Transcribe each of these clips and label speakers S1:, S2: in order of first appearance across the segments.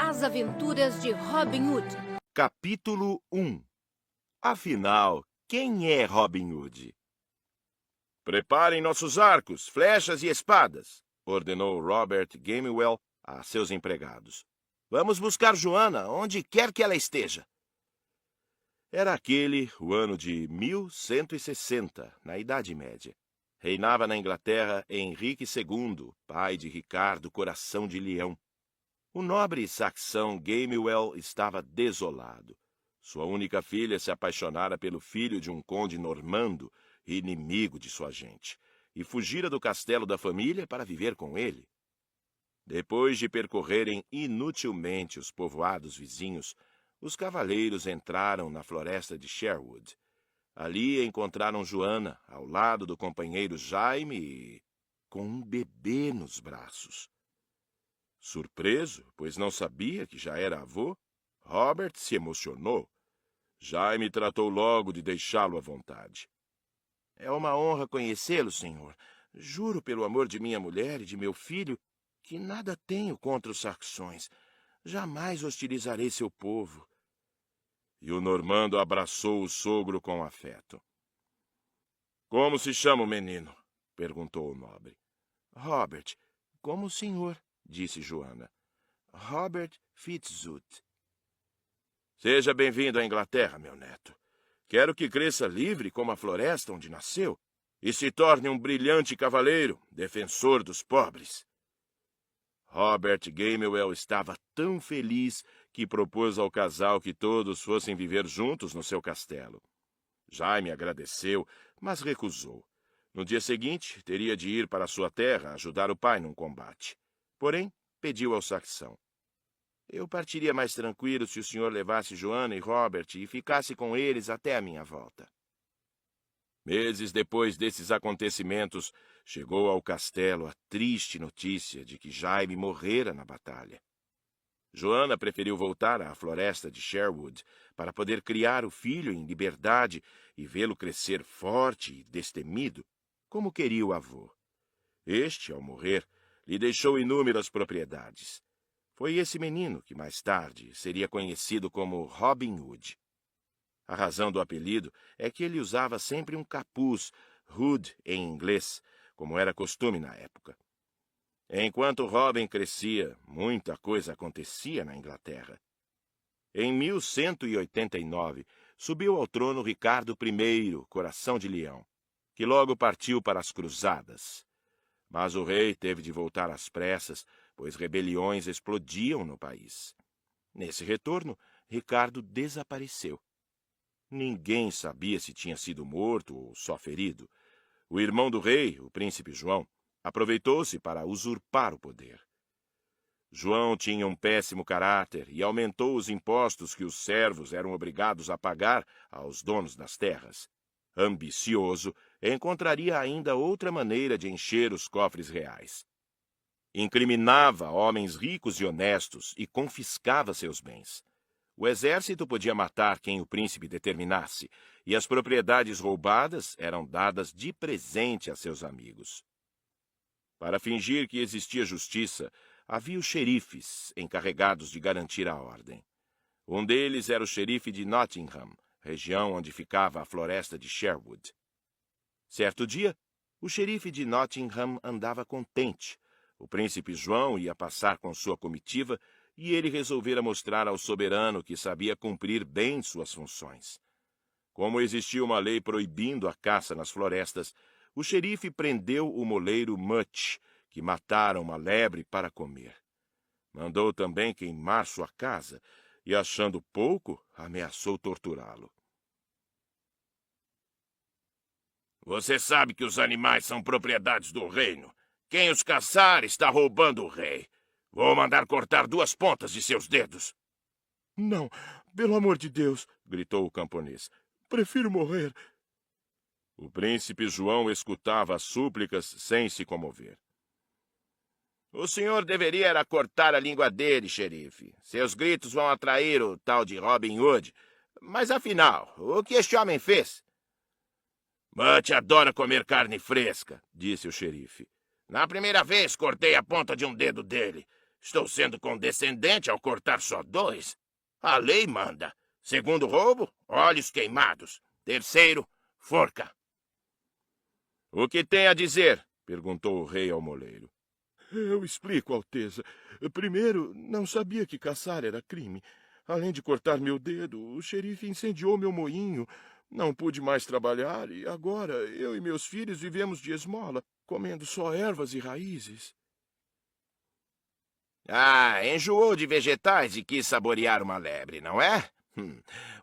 S1: As Aventuras de Robin Hood.
S2: Capítulo 1. Afinal, quem é Robin Hood? Preparem nossos arcos, flechas e espadas, ordenou Robert Gamewell a seus empregados. Vamos buscar Joana, onde quer que ela esteja. Era aquele o ano de 1160, na Idade Média. Reinava na Inglaterra Henrique II, pai de Ricardo Coração de Leão. O nobre saxão Gamewell estava desolado. Sua única filha se apaixonara pelo filho de um conde normando, inimigo de sua gente, e fugira do castelo da família para viver com ele. Depois de percorrerem inutilmente os povoados vizinhos, os cavaleiros entraram na floresta de Sherwood. Ali encontraram Joana, ao lado do companheiro Jaime e com um bebê nos braços. Surpreso, pois não sabia que já era avô, Robert se emocionou. Jaime tratou logo de deixá-lo à vontade. É uma honra conhecê-lo, senhor. Juro pelo amor de minha mulher e de meu filho que nada tenho contra os saxões. Jamais hostilizarei seu povo. E o normando abraçou o sogro com afeto. Como se chama o menino? Perguntou o nobre. Robert, como o senhor, disse Joana. Robert Fitzooth. Seja bem-vindo à Inglaterra, meu neto. Quero que cresça livre como a floresta onde nasceu e se torne um brilhante cavaleiro, defensor dos pobres. Robert Gamewell estava tão feliz que propôs ao casal que todos fossem viver juntos no seu castelo. Jaime agradeceu, mas recusou. No dia seguinte, teria de ir para sua terra ajudar o pai num combate. Porém, pediu ao saxão. Eu partiria mais tranquilo se o senhor levasse Joana e Robert e ficasse com eles até a minha volta. Meses depois desses acontecimentos, chegou ao castelo a triste notícia de que Jaime morrera na batalha. Joana preferiu voltar à floresta de Sherwood para poder criar o filho em liberdade e vê-lo crescer forte e destemido, como queria o avô. Este, ao morrer, lhe deixou inúmeras propriedades. Foi esse menino que, mais tarde, seria conhecido como Robin Hood. A razão do apelido é que ele usava sempre um capuz, hood em inglês, como era costume na época. Enquanto Robin crescia, muita coisa acontecia na Inglaterra. Em 1189, subiu ao trono Ricardo I, Coração de Leão, que logo partiu para as cruzadas. Mas o rei teve de voltar às pressas, pois rebeliões explodiam no país. Nesse retorno, Ricardo desapareceu. Ninguém sabia se tinha sido morto ou só ferido. O irmão do rei, o príncipe João, aproveitou-se para usurpar o poder. João tinha um péssimo caráter e aumentou os impostos que os servos eram obrigados a pagar aos donos das terras. Ambicioso, encontraria ainda outra maneira de encher os cofres reais. Incriminava homens ricos e honestos e confiscava seus bens. O exército podia matar quem o príncipe determinasse, e as propriedades roubadas eram dadas de presente a seus amigos. Para fingir que existia justiça, havia os xerifes encarregados de garantir a ordem. Um deles era o xerife de Nottingham, região onde ficava a floresta de Sherwood. Certo dia, o xerife de Nottingham andava contente. O príncipe João ia passar com sua comitiva e ele resolvera mostrar ao soberano que sabia cumprir bem suas funções. Como existia uma lei proibindo a caça nas florestas, o xerife prendeu o moleiro Much, que matara uma lebre para comer. Mandou também queimar sua casa e, achando pouco, ameaçou torturá-lo. Você sabe que os animais são propriedades do reino. Quem os caçar está roubando o rei. Vou mandar cortar 2 pontas de seus dedos. Não, pelo amor de Deus, gritou o camponês. Prefiro morrer. O príncipe João escutava as súplicas sem se comover. O senhor deveria era cortar a língua dele, xerife. Seus gritos vão atrair o tal de Robin Hood. Mas afinal, o que este homem fez? Mutt adora comer carne fresca, disse o xerife. Na primeira vez cortei a ponta de um dedo dele. Estou sendo condescendente ao cortar só 2. A lei manda. Segundo roubo, olhos queimados. Terceiro, forca. O que tem a dizer? Perguntou o rei ao moleiro.
S3: Eu explico, Alteza. Primeiro, não sabia que caçar era crime. Além de cortar meu dedo, o xerife incendiou meu moinho. Não pude mais trabalhar e agora eu e meus filhos vivemos de esmola, comendo só ervas e raízes.
S2: Ah, enjoou de vegetais e quis saborear uma lebre, não é?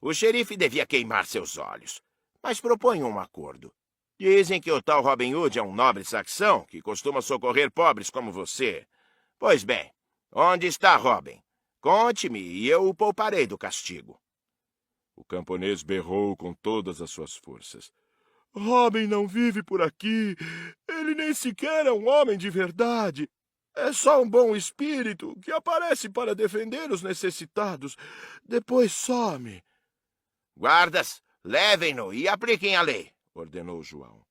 S2: O xerife devia queimar seus olhos. Mas proponho um acordo. Dizem que o tal Robin Hood é um nobre saxão que costuma socorrer pobres como você. Pois bem, onde está Robin? Conte-me e eu o pouparei do castigo.
S3: O camponês berrou com todas as suas forças. Robin não vive por aqui. Ele nem sequer é um homem de verdade. É só um bom espírito que aparece para defender os necessitados. Depois some.
S2: Guardas, levem-no e apliquem a lei, ordenou João.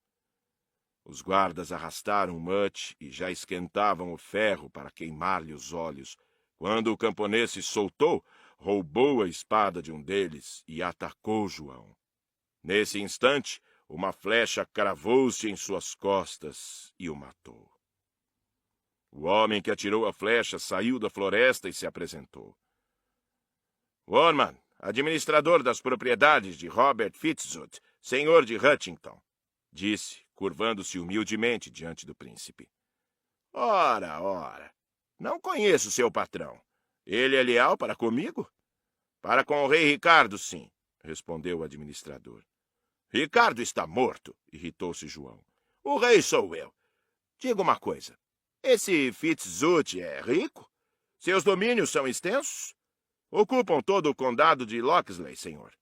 S3: Os guardas arrastaram Mutt e já esquentavam o ferro para queimar-lhe os olhos. Quando o camponês se soltou, roubou a espada de um deles e atacou João. Nesse instante, uma flecha cravou-se em suas costas e o matou. O homem que atirou a flecha saiu da floresta e se apresentou.
S2: Warman, administrador das propriedades de Robert Fitzhugh, senhor de Hutchington,
S3: disse, curvando-se humildemente diante do príncipe.
S2: Ora, não conheço seu patrão. Ele é leal para comigo? Para com o rei Ricardo, sim, respondeu o administrador. Ricardo está morto, irritou-se João. O rei sou eu. Diga uma coisa, esse Fitzhugh é rico? Seus domínios são extensos? Ocupam todo o condado de Locksley, senhor.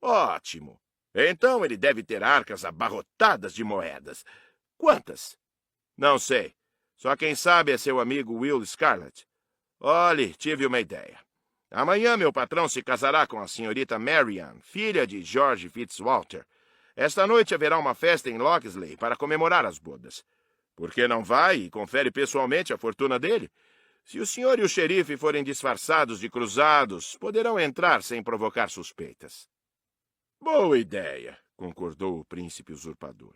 S2: Ótimo. Então ele deve ter arcas abarrotadas de moedas. Quantas? Não sei. Só quem sabe é seu amigo Will Scarlett. Olhe, tive uma ideia. Amanhã meu patrão se casará com a senhorita Marianne, filha de George Fitzwalter. Esta noite haverá uma festa em Locksley para comemorar as bodas. Por que não vai e confere pessoalmente a fortuna dele? Se o senhor e o xerife forem disfarçados de cruzados, poderão entrar sem provocar suspeitas.
S3: Boa ideia, concordou o príncipe usurpador.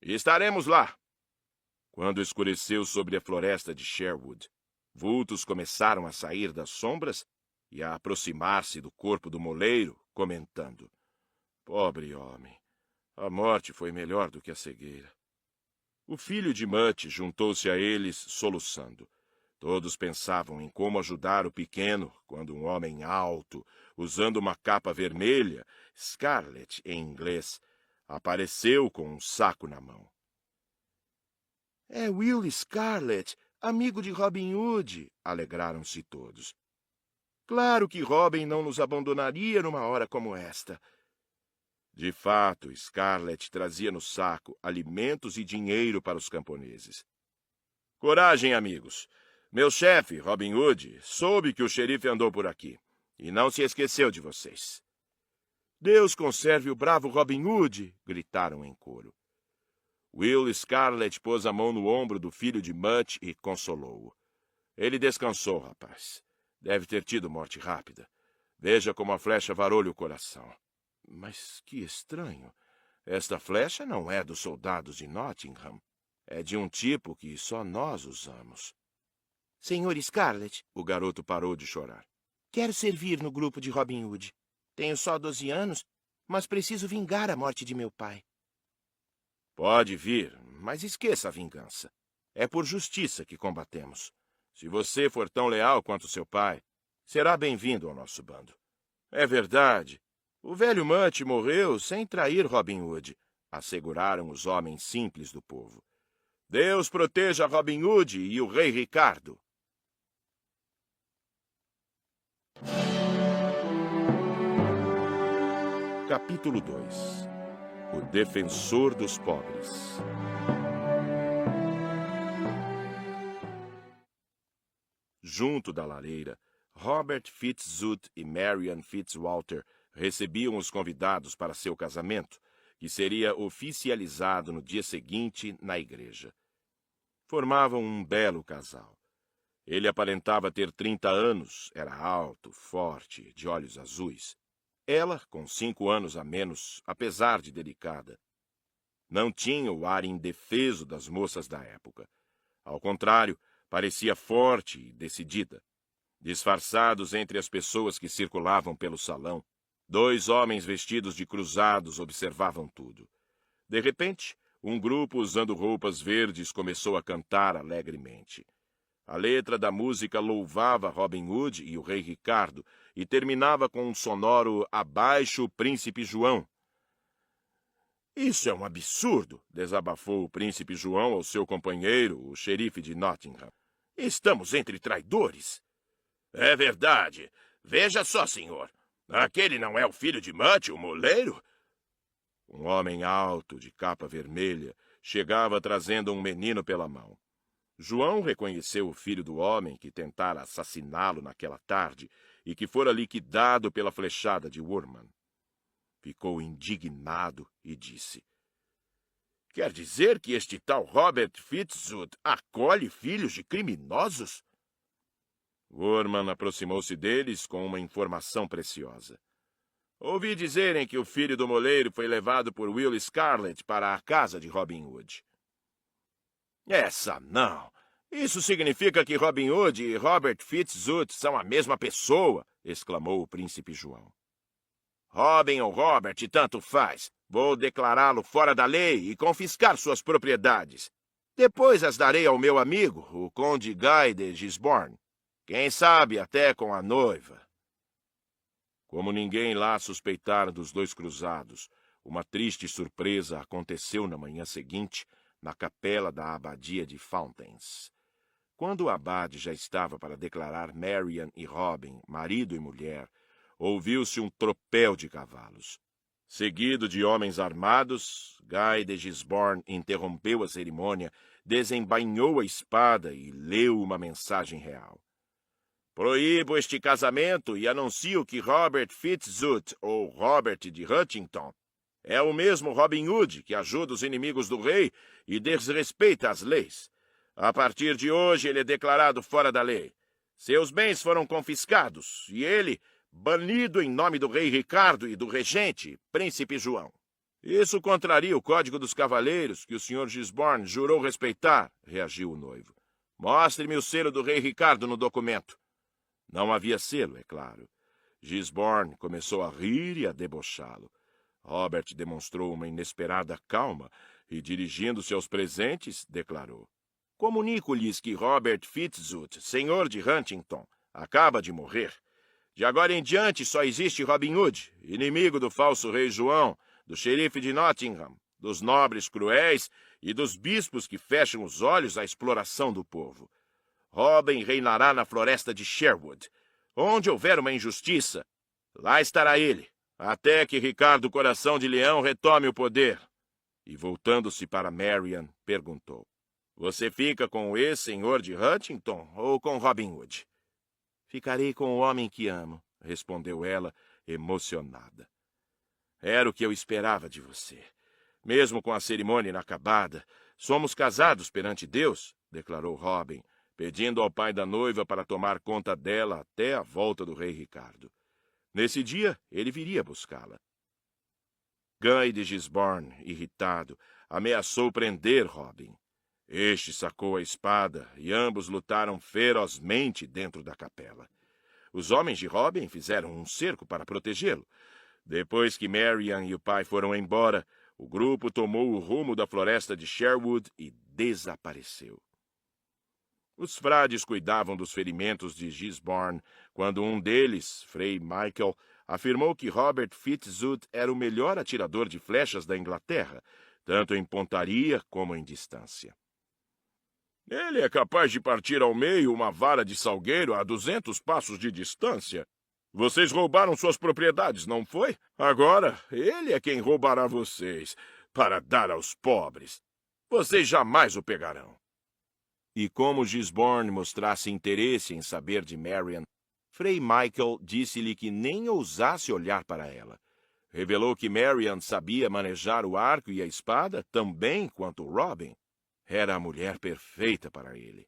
S2: Estaremos lá.
S3: Quando escureceu sobre a floresta de Sherwood, vultos começaram a sair das sombras e a aproximar-se do corpo do moleiro, comentando: Pobre homem, a morte foi melhor do que a cegueira. O filho de Mutt juntou-se a eles, soluçando. Todos pensavam em como ajudar o pequeno, quando um homem alto, usando uma capa vermelha, Scarlet em inglês, apareceu com um saco na mão.
S2: É Will Scarlett, amigo de Robin Hood, alegraram-se todos. Claro que Robin não nos abandonaria numa hora como esta.
S3: De fato, Scarlett trazia no saco alimentos e dinheiro para os camponeses.
S2: Coragem, amigos. Meu chefe, Robin Hood, soube que o xerife andou por aqui e não se esqueceu de vocês.
S3: Deus conserve o bravo Robin Hood, gritaram em coro. Will Scarlett pôs a mão no ombro do filho de Mutt e consolou-o. Ele descansou, rapaz. Deve ter tido morte rápida. Veja como a flecha varou-lhe o coração. Mas que estranho. Esta flecha não é dos soldados de Nottingham. É de um tipo que só nós usamos.
S1: Senhor Scarlett,
S3: o garoto parou de chorar.
S1: Quero servir no grupo de Robin Hood. Tenho só 12 anos, mas preciso vingar a morte de meu pai.
S3: Pode vir, mas esqueça a vingança. É por justiça que combatemos. Se você for tão leal quanto seu pai, será bem-vindo ao nosso bando. É verdade. O velho Mutt morreu sem trair Robin Hood, asseguraram os homens simples do povo. Deus proteja Robin Hood e o rei Ricardo. Capítulo 2. O defensor dos pobres. Junto da lareira, Robert Fitzhugh e Marianne Fitzwalter recebiam os convidados para seu casamento, que seria oficializado no dia seguinte na igreja. Formavam um belo casal.
S2: Ele aparentava ter 30 anos, era alto, forte, de olhos azuis. Ela, com 5 anos a menos, apesar de delicada, não tinha o ar indefeso das moças da época. Ao contrário, parecia forte e decidida. Disfarçados entre as pessoas que circulavam pelo salão, 2 homens vestidos de cruzados observavam tudo. De repente, um grupo usando roupas verdes começou a cantar alegremente. A letra da música louvava Robin Hood e o rei Ricardo e terminava com um sonoro "Abaixo o príncipe João". "Isso é um absurdo", desabafou o príncipe João ao seu companheiro, o xerife de Nottingham. "Estamos entre traidores." "É verdade. Veja só, senhor. Aquele não é o filho de Mutt, o moleiro?" Um homem alto, de capa vermelha, chegava trazendo um menino pela mão. João reconheceu o filho do homem que tentara assassiná-lo naquela tarde e que fora liquidado pela flechada de Woermann. Ficou indignado e disse: "Quer dizer que este tal Robert Fitzooth acolhe filhos de criminosos?" Woermann aproximou-se deles com uma informação preciosa. "Ouvi dizerem que o filho do moleiro foi levado por Will Scarlet para a casa de Robin Hood." "Essa não! Isso significa que Robin Hood e Robert Fitzooth são a mesma pessoa!" exclamou o príncipe João. "Robin ou Robert, tanto faz. Vou declará-lo fora da lei e confiscar suas propriedades. Depois as darei ao meu amigo, o conde Guy de Gisborne. Quem sabe até com a noiva." Como ninguém lá suspeitara dos 2 cruzados, uma triste surpresa aconteceu na manhã seguinte, na capela da abadia de Fountains. Quando o abade já estava para declarar Marian e Robin, marido e mulher, ouviu-se um tropel de cavalos. Seguido de homens armados, Guy de Gisborne interrompeu a cerimônia, desembainhou a espada e leu uma mensagem real. "Proíbo este casamento e anuncio que Robert Fitzooth, ou Robert de Huntington, é o mesmo Robin Hood que ajuda os inimigos do rei e desrespeita as leis. A partir de hoje ele é declarado fora da lei. Seus bens foram confiscados e ele banido em nome do rei Ricardo e do regente, príncipe João." "Isso contraria o Código dos Cavaleiros que o Sr. Gisborne jurou respeitar", reagiu o noivo. "Mostre-me o selo do rei Ricardo no documento." Não havia selo, é claro. Gisborne começou a rir e a debochá-lo. Robert demonstrou uma inesperada calma e, dirigindo-se aos presentes, declarou: "Comunico-lhes que Robert Fitzooth, senhor de Huntington, acaba de morrer. De agora em diante só existe Robin Hood, inimigo do falso rei João, do xerife de Nottingham, dos nobres cruéis e dos bispos que fecham os olhos à exploração do povo. Robin reinará na floresta de Sherwood. Onde houver uma injustiça, lá estará ele, até que Ricardo Coração de Leão retome o poder." E, voltando-se para Marian, perguntou: "Você fica com o ex-senhor de Huntington ou com Robin Hood?" "Ficarei com o homem que amo", respondeu ela, emocionada. "Era o que eu esperava de você. Mesmo com a cerimônia inacabada, somos casados perante Deus", declarou Robin, pedindo ao pai da noiva para tomar conta dela até a volta do rei Ricardo. Nesse dia, ele viria buscá-la. Guy de Gisborne, irritado, ameaçou prender Robin. Este sacou a espada e ambos lutaram ferozmente dentro da capela. Os homens de Robin fizeram um cerco para protegê-lo. Depois que Marian e o pai foram embora, o grupo tomou o rumo da floresta de Sherwood e desapareceu. Os frades cuidavam dos ferimentos de Gisborne, quando um deles, Frei Michael, afirmou que Robert Fitzooth era o melhor atirador de flechas da Inglaterra, tanto em pontaria como em distância. "Ele é capaz de partir ao meio uma vara de salgueiro a 200 passos de distância. Vocês roubaram suas propriedades, não foi? Agora, ele é quem roubará vocês, para dar aos pobres. Vocês jamais o pegarão." E como Gisborne mostrasse interesse em saber de Marian, Frei Michael disse-lhe que nem ousasse olhar para ela. Revelou que Marian sabia manejar o arco e a espada tão bem quanto Robin. Era a mulher perfeita para ele.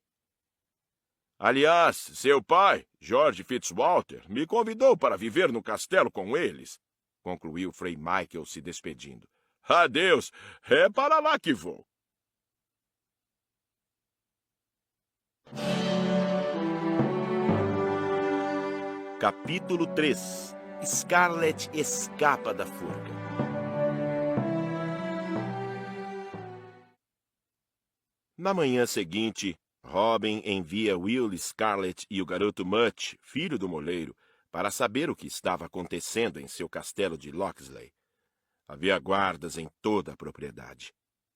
S2: Aliás, seu pai, George Fitzwalter, me convidou para viver no castelo com eles, concluiu Fray Michael se despedindo. Adeus, é para lá que vou.
S1: Capítulo 3. Scarlett escapa da forca. Na manhã seguinte, Robin envia Will, Scarlett e o garoto Mutt, filho do moleiro, para saber o que estava acontecendo em seu castelo de Locksley. Havia guardas em toda a propriedade.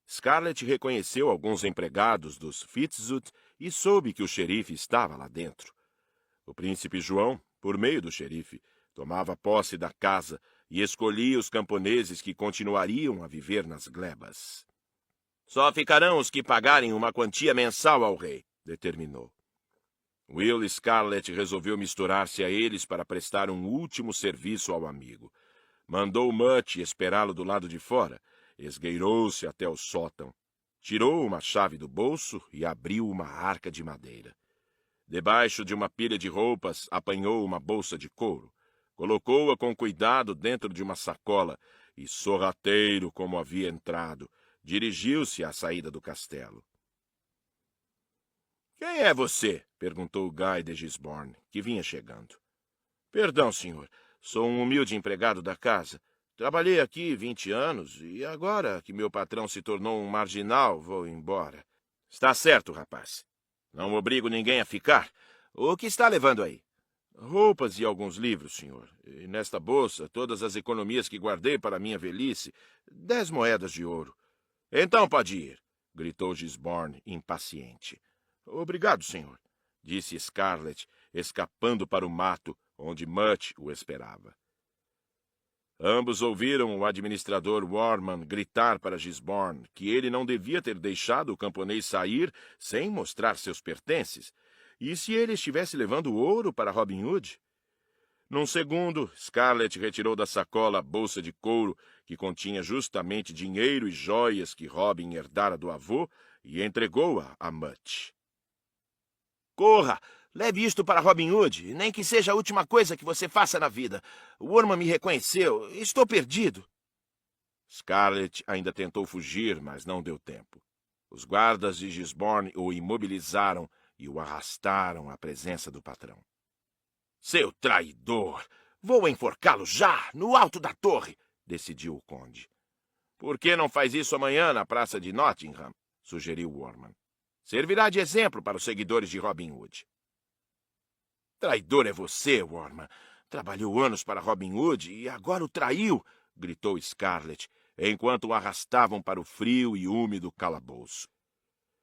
S1: Scarlett reconheceu alguns empregados dos Fitzooth e soube que o xerife estava lá dentro. O príncipe João, por meio do xerife, tomava posse da casa e escolhia os camponeses que continuariam a viver nas glebas. Só ficarão os que pagarem uma quantia mensal ao rei, determinou. Will Scarlett resolveu misturar-se a eles para prestar um último serviço ao amigo. Mandou Mutt esperá-lo do lado de fora, esgueirou-se até o sótão, tirou uma chave do bolso e abriu uma arca de madeira. Debaixo de uma pilha de roupas, apanhou uma bolsa de couro, colocou-a com cuidado dentro de uma sacola e, sorrateiro como havia entrado, dirigiu-se à saída do castelo. — Quem é você? — perguntou Guy de Gisborne, que vinha chegando. — Perdão, senhor. Sou um humilde empregado da casa. Trabalhei aqui 20 anos e agora que meu patrão se tornou um marginal, vou embora. — Está certo, rapaz. Não obrigo ninguém a ficar. O que está levando aí? — Roupas e alguns livros, senhor. E nesta bolsa, todas as economias que guardei para minha velhice, 10 moedas de ouro. — Então pode ir, gritou Gisborne, impaciente. — Obrigado, senhor, disse Scarlett, escapando para o mato, onde Mutt o esperava. Ambos ouviram o administrador Warman gritar para Gisborne que ele não devia ter deixado o camponês sair sem mostrar seus pertences, e se ele estivesse levando ouro para Robin Hood? Num segundo, Scarlett retirou da sacola a bolsa de couro que continha justamente dinheiro e joias que Robin herdara do avô e entregou-a a Mutt. — Corra! Leve isto para Robin Hood, nem que seja a última coisa que você faça na vida. O Orma me reconheceu. Estou perdido. Scarlett ainda tentou fugir, mas não deu tempo. Os guardas de Gisborne o imobilizaram e o arrastaram à presença do patrão. — Seu traidor! Vou enforcá-lo já, no alto da torre! Decidiu o conde. — Por que não faz isso amanhã na praça de Nottingham? Sugeriu Warman. Servirá de exemplo para os seguidores de Robin Hood. — Traidor é você, Warman. Trabalhou anos para Robin Hood e agora o traiu! Gritou Scarlett, enquanto o arrastavam para o frio e úmido calabouço.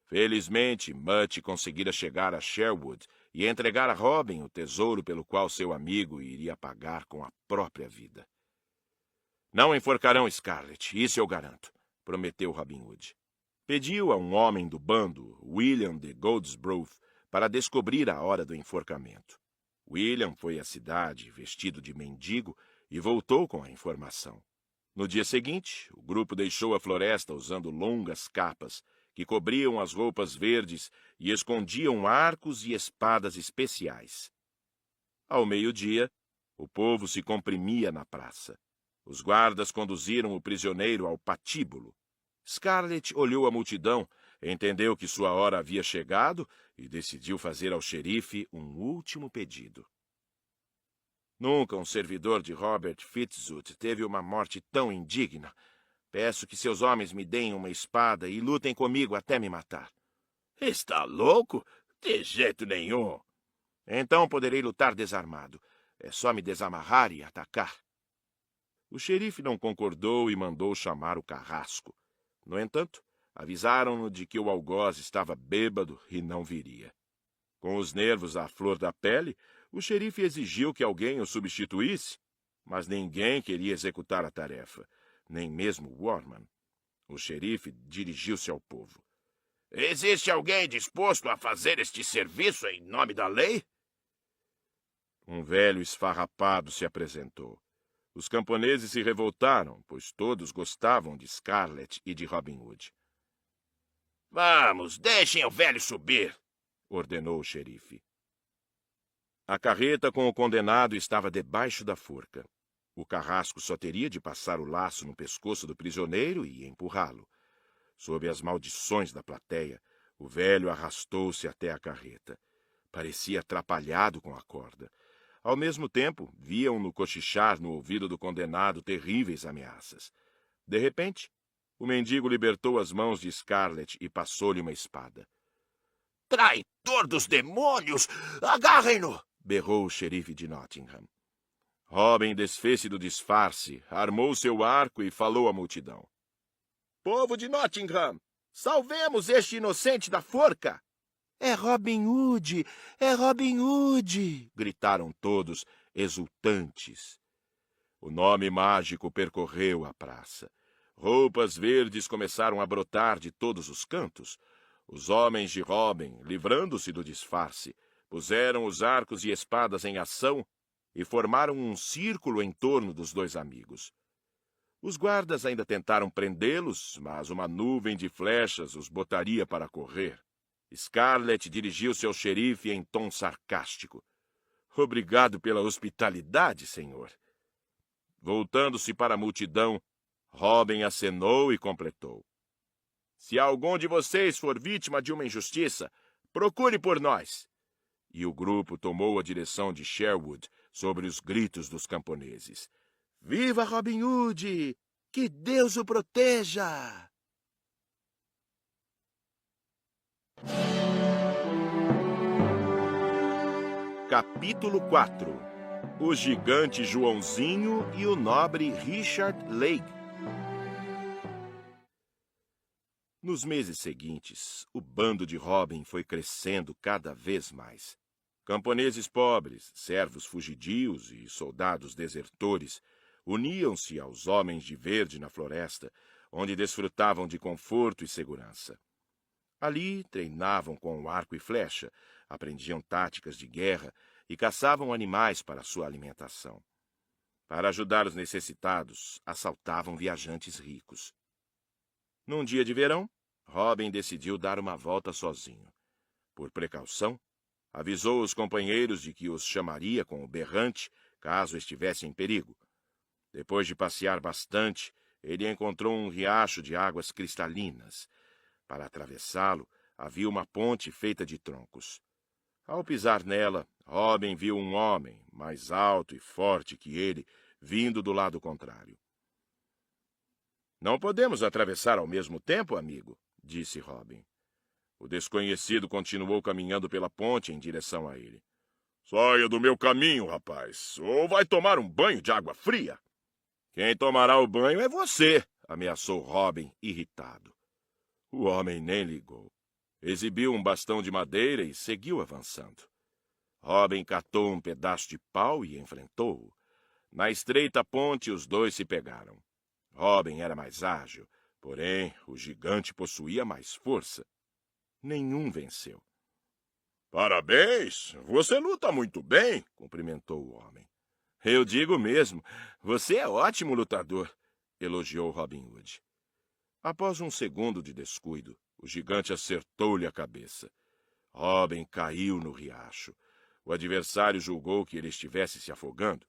S1: Felizmente, Mutt conseguira chegar a Sherwood e entregar a Robin o tesouro pelo qual seu amigo iria pagar com a própria vida. — Não enforcarão Scarlett, isso eu garanto, prometeu Robin Hood. Pediu a um homem do bando, William de Goldsborough, para descobrir a hora do enforcamento. William foi à cidade, vestido de mendigo, e voltou com a informação. No dia seguinte, o grupo deixou a floresta usando longas capas, que cobriam as roupas verdes e escondiam arcos e espadas especiais. Ao meio-dia, o povo se comprimia na praça. Os guardas conduziram o prisioneiro ao patíbulo. Scarlett olhou a multidão, entendeu que sua hora havia chegado e decidiu fazer ao xerife um último pedido. Nunca um servidor de Robert Fitzooth teve uma morte tão indigna. Peço que seus homens me deem uma espada e lutem comigo até me matar. — Está louco? De jeito nenhum. — Então poderei lutar desarmado. É só me desamarrar e atacar. O xerife não concordou e mandou chamar o carrasco. No entanto, avisaram-no de que o algoz estava bêbado e não viria. Com os nervos à flor da pele, o xerife exigiu que alguém o substituísse, mas ninguém queria executar a tarefa, nem mesmo Warman. O xerife dirigiu-se ao povo. — Existe alguém disposto a fazer este serviço em nome da lei? Um velho esfarrapado se apresentou. Os camponeses se revoltaram, pois todos gostavam de Scarlett e de Robin Hood. — Vamos, deixem o velho subir! Ordenou o xerife. A carreta com o condenado estava debaixo da forca. O carrasco só teria de passar o laço no pescoço do prisioneiro e empurrá-lo. Sob as maldições da plateia, o velho arrastou-se até a carreta. Parecia atrapalhado com a corda. Ao mesmo tempo, viam-no cochichar no ouvido do condenado terríveis ameaças. De repente, o mendigo libertou as mãos de Scarlett e passou-lhe uma espada.
S3: Traidor dos demônios! Agarrem-no!
S1: Berrou o xerife de Nottingham. Robin desfez-se do disfarce, armou seu arco e falou à multidão.
S3: Povo de Nottingham, salvemos este inocente da forca!
S1: É Robin Hood! É Robin Hood! Gritaram todos, exultantes. O nome mágico percorreu a praça. Roupas verdes começaram a brotar de todos os cantos. Os homens de Robin, livrando-se do disfarce, puseram os arcos e espadas em ação e formaram um círculo em torno dos dois amigos. Os guardas ainda tentaram prendê-los, mas uma nuvem de flechas os botaria para correr. Scarlett dirigiu-se ao xerife em tom sarcástico. Obrigado pela hospitalidade, senhor. Voltando-se para a multidão, Robin acenou e completou. Se algum de vocês for vítima de uma injustiça, procure por nós. E o grupo tomou a direção de Sherwood sobre os gritos dos camponeses. Viva Robin Hood! Que Deus o proteja! Capítulo 4. O gigante Joãozinho e o nobre Richard Lake. Nos meses seguintes, o bando de Robin foi crescendo cada vez mais. Camponeses pobres, servos fugidios e soldados desertores uniam-se aos homens de verde na floresta, onde desfrutavam de conforto e segurança. Ali treinavam com arco e flecha, aprendiam táticas de guerra e caçavam animais para sua alimentação. Para ajudar os necessitados, assaltavam viajantes ricos. Num dia de verão, Robin decidiu dar uma volta sozinho. Por precaução, avisou os companheiros de que os chamaria com o berrante caso estivesse em perigo. Depois de passear bastante, ele encontrou um riacho de águas cristalinas. Para atravessá-lo, havia uma ponte feita de troncos. Ao pisar nela, Robin viu um homem, mais alto e forte que ele, vindo do lado contrário. Não podemos atravessar ao mesmo tempo, amigo, disse Robin. O desconhecido continuou caminhando pela ponte em direção a ele. Saia do meu caminho, rapaz, ou vai tomar um banho de água fria. Quem tomará o banho é você, ameaçou Robin, irritado. O homem nem ligou. Exibiu um bastão de madeira e seguiu avançando. Robin catou um pedaço de pau e enfrentou-o. Na estreita ponte, os dois se pegaram. Robin era mais ágil, porém o gigante possuía mais força. Nenhum venceu. Parabéns! Você luta muito bem, cumprimentou o homem. Eu digo mesmo, você é ótimo lutador, elogiou Robin Hood. Após um segundo de descuido, o gigante acertou-lhe a cabeça. Robin caiu no riacho. O adversário julgou que ele estivesse se afogando.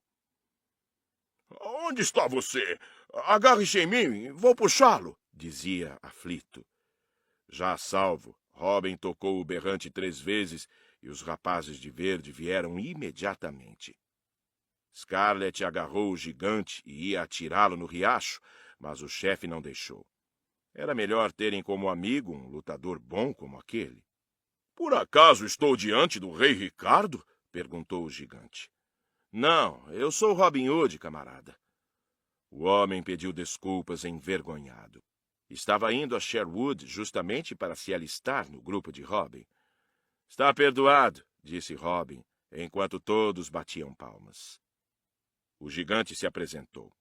S1: Onde está você? Agarre-se em mim, vou puxá-lo, dizia aflito. Já a salvo, Robin tocou o berrante 3 vezes e os rapazes de verde vieram imediatamente. Scarlett agarrou o gigante e ia atirá-lo no riacho, mas o chefe não deixou. Era melhor terem como amigo um lutador bom como aquele. — Por acaso estou diante do rei Ricardo? — perguntou o gigante. — Não, eu sou Robin Hood, camarada. O homem pediu desculpas envergonhado. Estava indo a Sherwood justamente para se alistar no grupo de Robin. — Está perdoado, disse Robin, enquanto todos batiam palmas. O gigante se apresentou.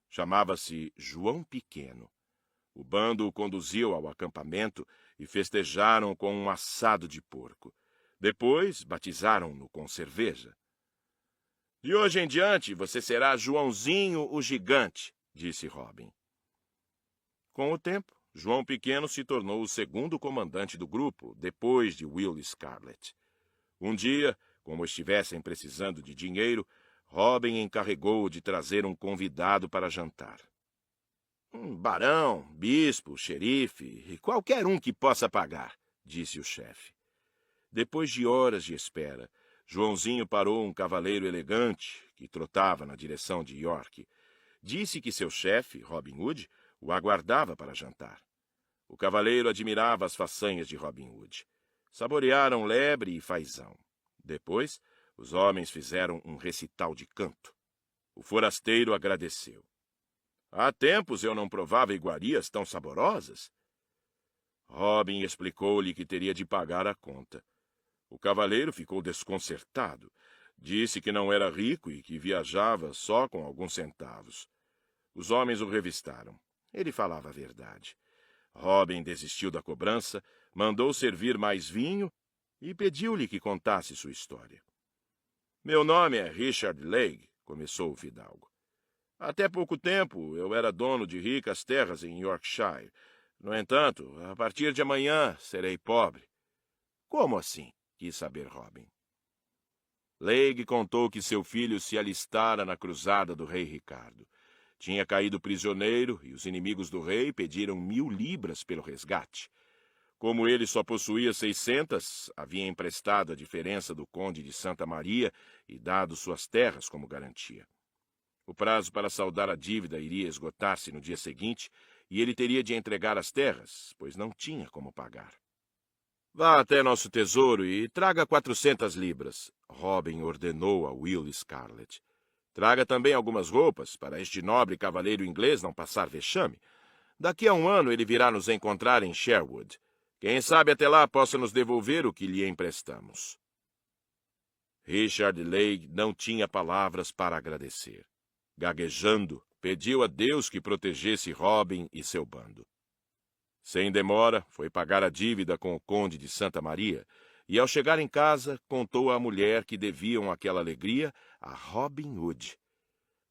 S1: Chamava-se João Pequeno. O bando o conduziu ao acampamento e festejaram com um assado de porco. Depois, batizaram-no com cerveja. — De hoje em diante, você será Joãozinho o Gigante, disse Robin. Com o tempo, João Pequeno se tornou o segundo comandante do grupo, depois de Will Scarlett. Um dia,
S3: Como estivessem precisando de dinheiro, Robin encarregou de trazer um convidado para jantar. Um barão, bispo, xerife, qualquer um que possa pagar, disse o chefe. Depois de horas de espera, Joãozinho parou um cavaleiro elegante que trotava na direção de York. Disse que seu chefe, Robin Hood, o aguardava para jantar. O cavaleiro admirava as façanhas de Robin Hood. Saborearam lebre e fazão. Depois, os homens fizeram um recital de canto. O forasteiro agradeceu. Há tempos eu não provava iguarias tão saborosas. Robin explicou-lhe que teria de pagar a conta. O cavaleiro ficou desconcertado. Disse que não era rico e que viajava só com alguns centavos. Os homens o revistaram. Ele falava a verdade. Robin desistiu da cobrança, mandou servir mais vinho e pediu-lhe que contasse sua história. Meu nome é Richard Legge, começou o fidalgo. Até pouco tempo eu era dono de ricas terras em Yorkshire. No entanto, a partir de amanhã serei pobre. Como assim? Quis saber Robin. Legge contou que seu filho se alistara na cruzada do rei Ricardo. Tinha caído prisioneiro e os inimigos do rei pediram 1000 libras pelo resgate. Como ele só possuía 600, havia emprestado a diferença do conde de Santa Maria e dado suas terras como garantia. O prazo para saldar a dívida iria esgotar-se no dia seguinte e ele teria de entregar as terras, pois não tinha como pagar. Vá até nosso tesouro e traga 400 libras, Robin ordenou a Will Scarlet. Traga também algumas roupas para este nobre cavaleiro inglês não passar vexame. Daqui a um ano ele virá nos encontrar em Sherwood. Quem sabe até lá possa nos devolver o que lhe emprestamos. Richard Legge não tinha palavras para agradecer. Gaguejando, pediu a Deus que protegesse Robin e seu bando. Sem demora, foi pagar a dívida com o conde de Santa Maria e, ao chegar em casa, contou à mulher que deviam aquela alegria a Robin Hood.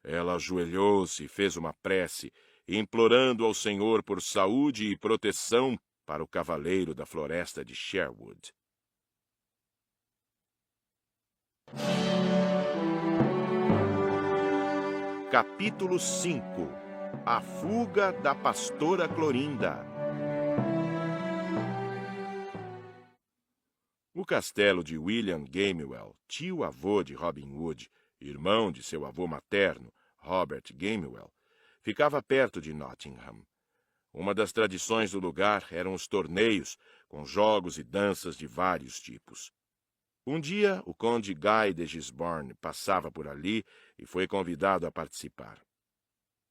S3: Ela ajoelhou-se e fez uma prece, implorando ao Senhor por saúde e proteção para o cavaleiro da floresta de Sherwood. Capítulo 5 – A fuga da pastora Clorinda. O castelo de William Gamewell, tio-avô de Robin Hood, irmão de seu avô materno, Robert Gamewell, ficava perto de Nottingham. Uma das tradições do lugar eram os torneios, com jogos e danças de vários tipos. Um dia, o conde Guy de Gisborne passava por ali e foi convidado a participar.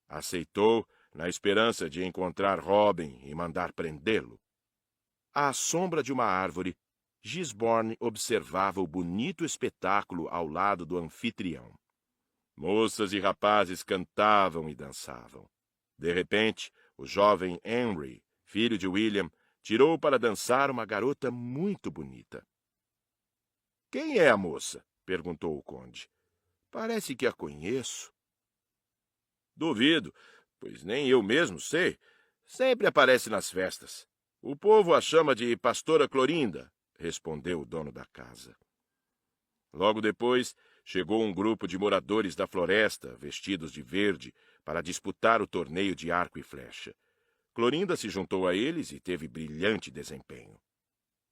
S3: Aceitou, na esperança de encontrar Robin e mandar prendê-lo. À sombra de uma árvore, Gisborne observava o bonito espetáculo ao lado do anfitrião. Moças e rapazes cantavam e dançavam. De repente, o jovem Henry, filho de William, tirou para dançar uma garota muito bonita. — Quem é a moça? Perguntou o conde. — Parece que a conheço. — Duvido, pois nem eu mesmo sei. Sempre aparece nas festas. O povo a chama de Pastora Clorinda, respondeu o dono da casa. Logo depois, chegou um grupo de moradores da floresta, vestidos de verde, para disputar o torneio de arco e flecha. Clorinda se juntou a eles e teve brilhante desempenho.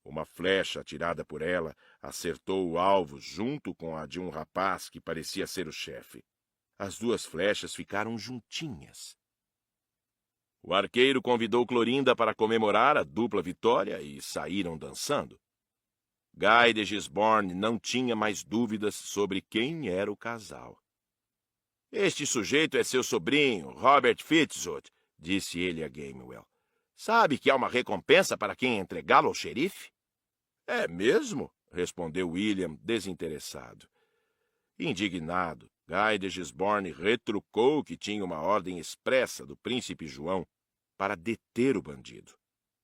S3: Uma flecha atirada por ela acertou o alvo junto com a de um rapaz que parecia ser o chefe. As duas flechas ficaram juntinhas. O arqueiro convidou Clorinda para comemorar a dupla vitória e saíram dançando. Guy de Gisborne não tinha mais dúvidas sobre quem era o casal. — Este sujeito é seu sobrinho, Robert Fitzooth, disse ele a Gamewell. — Sabe que há uma recompensa para quem entregá-lo ao xerife? — É mesmo? Respondeu William, desinteressado. Indignado, Guy de Gisborne retrucou que tinha uma ordem expressa do príncipe João para deter o bandido.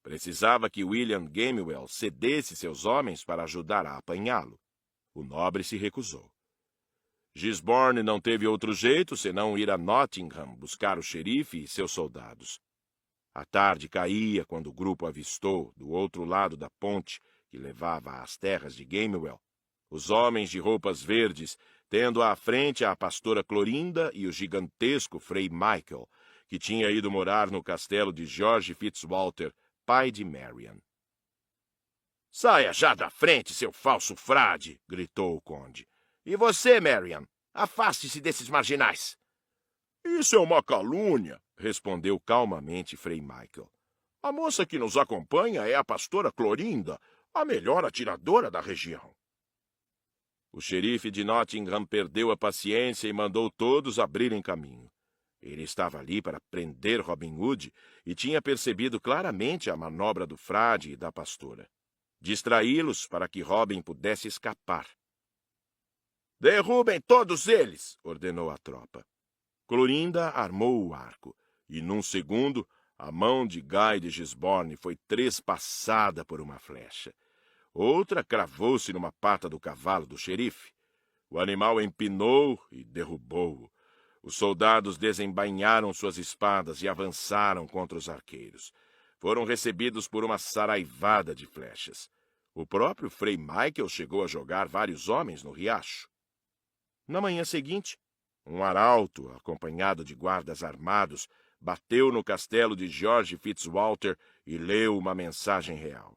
S3: Precisava que William Gamewell cedesse seus homens para ajudar a apanhá-lo. O nobre se recusou. Gisborne não teve outro jeito senão ir a Nottingham buscar o xerife e seus soldados. A tarde caía quando o grupo avistou, do outro lado da ponte que levava às terras de Gamewell, os homens de roupas verdes, tendo à frente a pastora Clorinda e o gigantesco Frei Michael, que tinha ido morar no castelo de George Fitzwalter, pai de Marian.
S1: Saia já da frente, seu falso frade! Gritou o conde. E você, Marian? Afaste-se desses marginais!
S2: Isso é uma calúnia, respondeu calmamente Frei Michael. A moça que nos acompanha é a pastora Clorinda, a melhor atiradora da região.
S3: O xerife de Nottingham perdeu a paciência e mandou todos abrirem caminho. Ele estava ali para prender Robin Hood e tinha percebido claramente a manobra do frade e da pastora. Distraí-los para que Robin pudesse escapar.
S1: Derrubem todos eles!
S3: Ordenou a tropa. Clorinda armou o arco e, num segundo, a mão de Guy de Gisborne foi trespassada por uma flecha. Outra cravou-se numa pata do cavalo do xerife. O animal empinou e derrubou-o. Os soldados desembainharam suas espadas e avançaram contra os arqueiros. Foram recebidos por uma saraivada de flechas. O próprio Frei Michael chegou a jogar vários homens no riacho. Na manhã seguinte, um arauto, acompanhado de guardas armados, bateu no castelo de George Fitzwalter e leu uma mensagem real.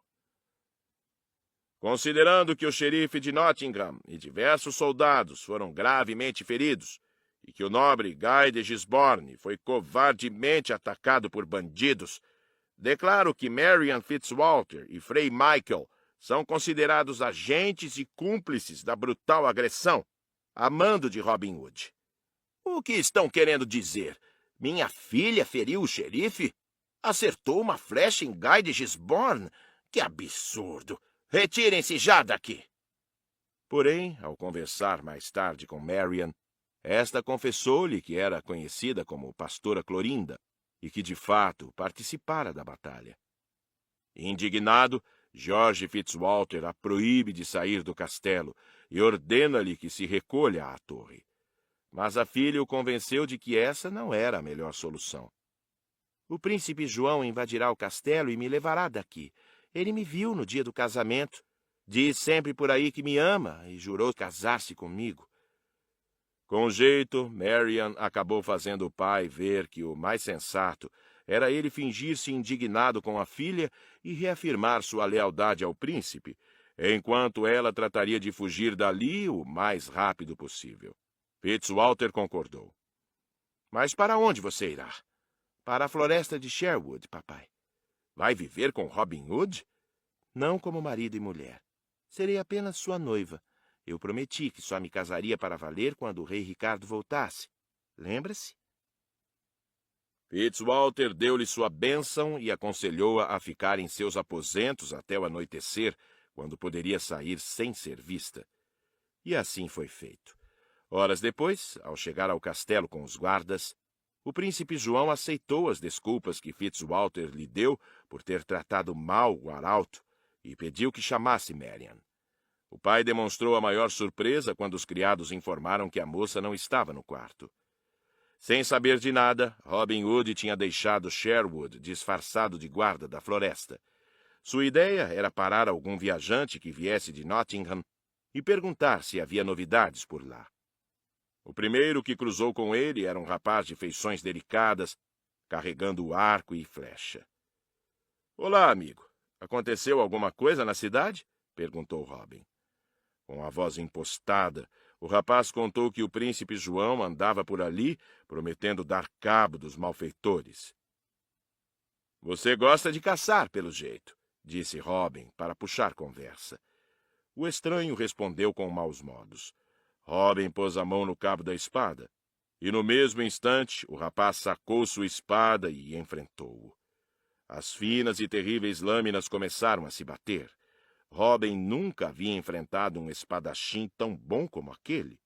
S3: Considerando que o xerife de Nottingham e diversos soldados foram gravemente feridos e que o nobre Guy de Gisborne foi covardemente atacado por bandidos, declaro que Marian Fitzwalter e Frei Michael são considerados agentes e cúmplices da brutal agressão a mando de Robin Hood.
S1: O que estão querendo dizer? Minha filha feriu o xerife? Acertou uma flecha em Guy de Gisborne? Que absurdo! Retirem-se já daqui!
S3: Porém, ao conversar mais tarde com Marian, esta confessou-lhe que era conhecida como pastora Clorinda e que, de fato, participara da batalha. Indignado, George Fitzwalter a proíbe de sair do castelo e ordena-lhe que se recolha à torre. Mas a filha o convenceu de que essa não era a melhor solução. O príncipe João invadirá o castelo e me levará daqui. Ele me viu no dia do casamento. Diz sempre por aí que me ama e jurou casar-se comigo. Com jeito, Marian acabou fazendo o pai ver que o mais sensato era ele fingir-se indignado com a filha e reafirmar sua lealdade ao príncipe, enquanto ela trataria de fugir dali o mais rápido possível. Fitzwalter concordou. Mas para onde você irá? Para a floresta de Sherwood, papai. Vai viver com Robin Hood? Não como marido e mulher. Serei apenas sua noiva. Eu prometi que só me casaria para valer quando o rei Ricardo voltasse. Lembra-se? Fitzwalter deu-lhe sua bênção e aconselhou-a a ficar em seus aposentos até o anoitecer, quando poderia sair sem ser vista. E assim foi feito. Horas depois, ao chegar ao castelo com os guardas, o príncipe João aceitou as desculpas que Fitzwalter lhe deu por ter tratado mal o arauto e pediu que chamasse Marian. O pai demonstrou a maior surpresa quando os criados informaram que a moça não estava no quarto. Sem saber de nada, Robin Hood tinha deixado Sherwood disfarçado de guarda da floresta. Sua ideia era parar algum viajante que viesse de Nottingham e perguntar se havia novidades por lá. O primeiro que cruzou com ele era um rapaz de feições delicadas, carregando arco e flecha. — Olá, amigo. Aconteceu alguma coisa na cidade? Perguntou Robin. Com a voz impostada, o rapaz contou que o príncipe João andava por ali, prometendo dar cabo dos malfeitores. — Você gosta de caçar, pelo jeito, disse Robin, para puxar conversa. O estranho respondeu com maus modos. Robin pôs a mão no cabo da espada, e no mesmo instante o rapaz sacou sua espada e enfrentou-o. As finas e terríveis lâminas começaram a se bater. Robin nunca havia enfrentado um espadachim tão bom como aquele.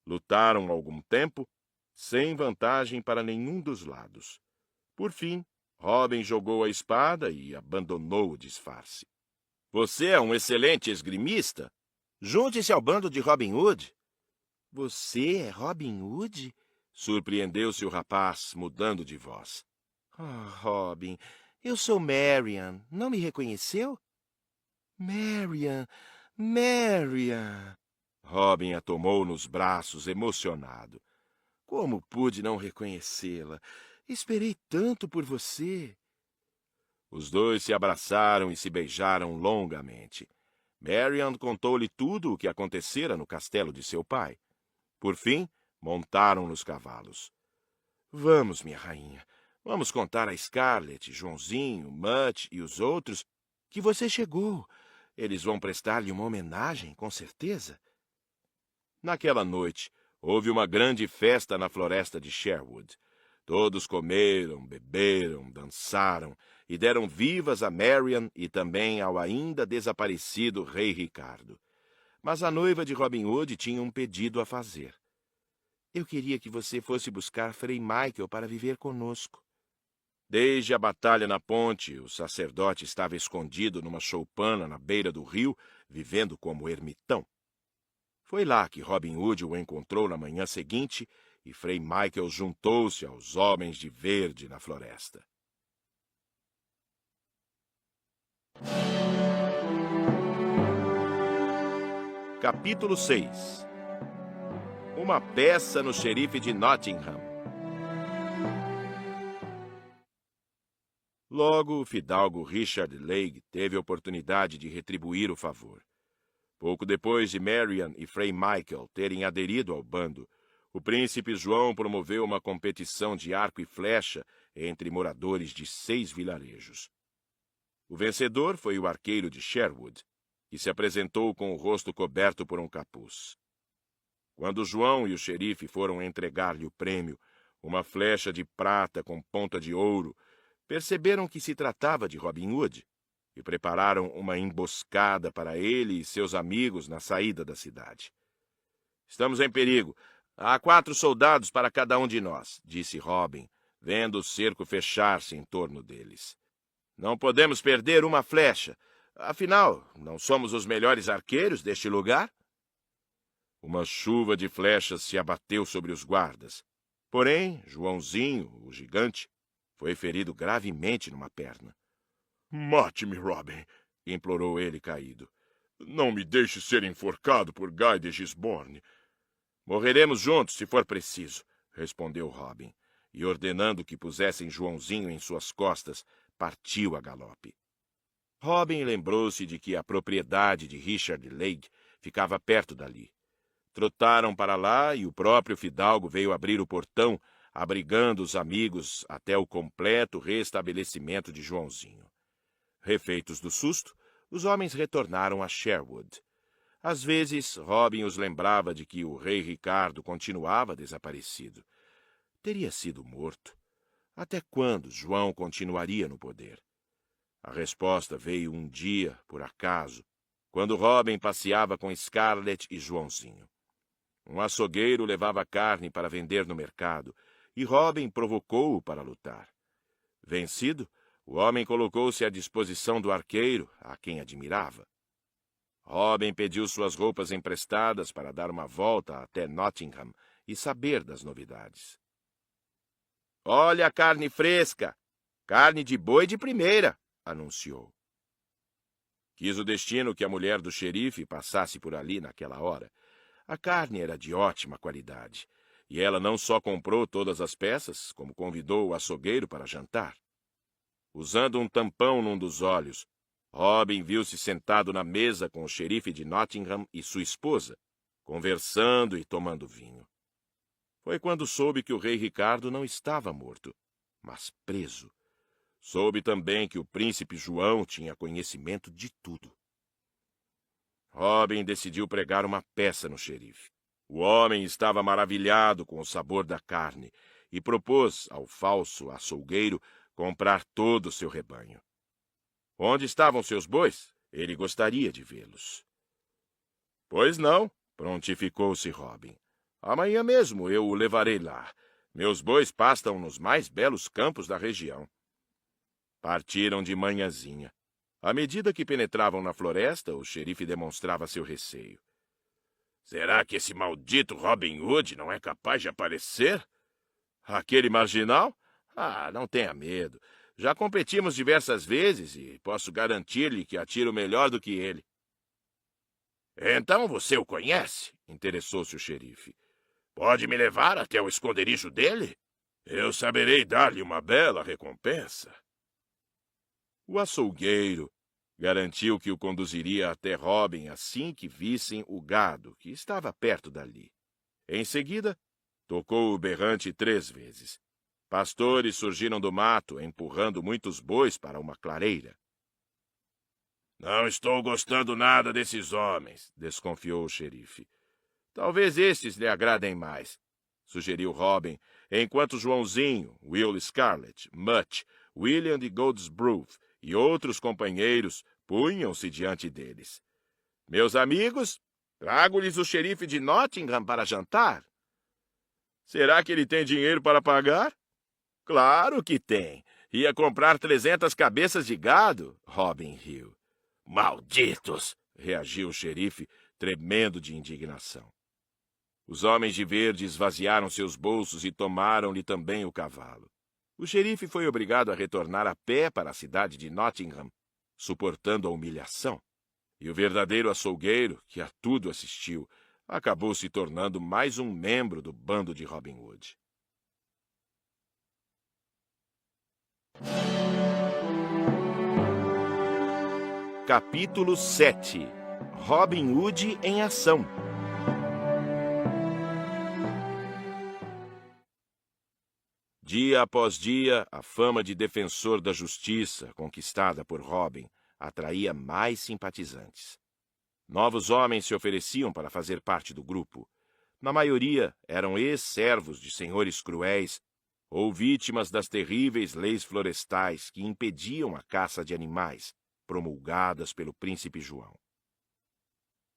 S3: Lutaram algum tempo, sem vantagem para nenhum dos lados. Por fim, Robin jogou a espada e abandonou o disfarce. — Você é um excelente esgrimista. Junte-se ao bando de Robin Hood. — Você é Robin Hood? Surpreendeu-se o rapaz, mudando de voz. — Robin, eu sou Marian. Não me reconheceu? — Marian,
S1: Marian! Robin a tomou nos braços, emocionado. Como pude não reconhecê-la? Esperei tanto por você. Os dois se abraçaram e se beijaram longamente. Marian contou-lhe tudo o que acontecera no castelo de seu pai. Por fim, montaram nos cavalos. Vamos, minha rainha, vamos contar a Scarlett, Joãozinho, Mutt e os outros que você chegou. Eles vão prestar-lhe uma homenagem, com certeza. Naquela noite, houve uma grande festa na floresta de Sherwood. Todos comeram, beberam, dançaram e deram vivas a Marian e também ao ainda desaparecido rei Ricardo. Mas a noiva de Robin Hood tinha um pedido a fazer. Eu queria que você fosse buscar Frei Michael para viver conosco. Desde a batalha na ponte, o sacerdote estava escondido numa choupana na beira do rio, vivendo como ermitão. Foi lá que Robin Hood o encontrou na manhã seguinte e Frei Michael juntou-se aos homens de verde na floresta. Capítulo 6. Uma peça no xerife de Nottingham. Logo, o fidalgo Richard Legge teve a oportunidade de retribuir o favor. Pouco depois de Marian e Frei Michael terem aderido ao bando, o príncipe João promoveu uma competição de arco e flecha entre moradores de 6 vilarejos. O vencedor foi o arqueiro de Sherwood, que se apresentou com o rosto coberto por um capuz. Quando João e o xerife foram entregar-lhe o prêmio, uma flecha de prata com ponta de ouro, perceberam que se tratava de Robin Hood e prepararam uma emboscada para ele e seus amigos na saída da cidade. Estamos em perigo. Há 4 soldados para cada um de nós, disse Robin, vendo o cerco fechar-se em torno deles. Não podemos perder uma flecha. Afinal, não somos os melhores arqueiros deste lugar? Uma chuva de flechas se abateu sobre os guardas. Porém, Joãozinho, o gigante, foi ferido gravemente numa perna.
S3: Mate-me, Robin,
S1: implorou ele caído.
S3: Não me deixe ser enforcado por Guy de Gisborne.
S1: Morreremos juntos, se for preciso, respondeu Robin, e ordenando que pusessem Joãozinho em suas costas, partiu a galope. Robin lembrou-se de que a propriedade de Richard Legge ficava perto dali. Trotaram para lá e o próprio fidalgo veio abrir o portão, abrigando os amigos até o completo restabelecimento de Joãozinho. Refeitos do susto, os homens retornaram a Sherwood. Às vezes, Robin os lembrava de que o rei Ricardo continuava desaparecido. Teria sido morto. Até quando João continuaria no poder? A resposta veio um dia, por acaso, quando Robin passeava com Scarlett e Joãozinho. Um açougueiro levava carne para vender no mercado, e Robin provocou-o para lutar. Vencido, o homem colocou-se à disposição do arqueiro, a quem admirava. Robin pediu suas roupas emprestadas para dar uma volta até Nottingham e saber das novidades. "Olha a carne fresca! Carne de boi de primeira!" anunciou. Quis o destino que a mulher do xerife passasse por ali naquela hora. A carne era de ótima qualidade, e ela não só comprou todas as peças, como convidou o açougueiro para jantar. Usando um tampão num dos olhos, Robin viu-se sentado na mesa com o xerife de Nottingham e sua esposa, conversando e tomando vinho. Foi quando soube que o rei Ricardo não estava morto, mas preso. Soube também que o príncipe João tinha conhecimento de tudo. Robin decidiu pregar uma peça no xerife. O homem estava maravilhado com o sabor da carne e propôs ao falso açougueiro comprar todo o seu rebanho. Onde estavam seus bois? Ele gostaria de vê-los. Pois não, prontificou-se Robin. Amanhã mesmo eu o levarei lá. Meus bois pastam nos mais belos campos da região. Partiram de manhãzinha. À medida que penetravam na floresta, o xerife demonstrava seu receio. Será que esse maldito Robin Hood não é capaz de aparecer? Aquele marginal? Ah, não tenha medo. Já competimos diversas vezes e posso garantir-lhe que atiro melhor do que ele. Então você o conhece? Interessou-se o xerife. Pode me levar até o esconderijo dele? Eu saberei dar-lhe uma bela recompensa.
S3: O açougueiro garantiu que o conduziria até Robin assim que vissem o gado, que estava perto dali. Em seguida, tocou o berrante 3 vezes. Pastores surgiram do mato, empurrando muitos bois para uma clareira.
S1: Não estou gostando nada desses homens,
S3: desconfiou o xerife. Talvez estes lhe agradem mais, sugeriu Robin, enquanto Joãozinho, Will Scarlett, Mutt, William de Goldsborough e outros companheiros punham-se diante deles. Meus amigos, trago-lhes o xerife de Nottingham para jantar. Será que ele tem dinheiro para pagar? Claro que tem. Ia comprar 300 cabeças de gado, Robin riu.
S1: Malditos!
S3: Reagiu o xerife, tremendo de indignação. Os homens de verde esvaziaram seus bolsos e tomaram-lhe também o cavalo. O xerife foi obrigado a retornar a pé para a cidade de Nottingham, suportando a humilhação. E o verdadeiro açougueiro, que a tudo assistiu, acabou se tornando mais um membro do bando de Robin Hood. Capítulo 7. Robin Hood em ação. Dia após dia, a fama de defensor da justiça, conquistada por Robin, atraía mais simpatizantes. Novos homens se ofereciam para fazer parte do grupo. Na maioria, eram ex-servos de senhores cruéis ou vítimas das terríveis leis florestais que impediam a caça de animais, promulgadas pelo príncipe João.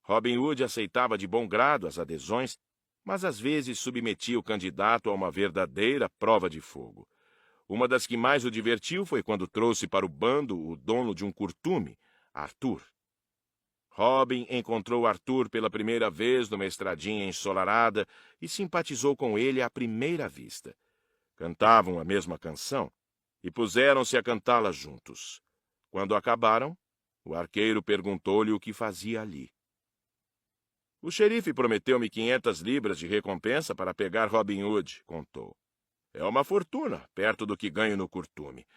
S3: Robin Hood aceitava de bom grado as adesões, mas às vezes submetia o candidato a uma verdadeira prova de fogo. Uma das que mais o divertiu foi quando trouxe para o bando o dono de um curtume, Arthur. Robin encontrou Arthur pela primeira vez numa estradinha ensolarada e simpatizou com ele à primeira vista. Cantavam a mesma canção e puseram-se a cantá-la juntos. Quando acabaram, o arqueiro perguntou-lhe o que fazia ali. O xerife prometeu-me 500 libras de recompensa para pegar Robin Hood, contou. É uma fortuna, perto do que ganho no curtume.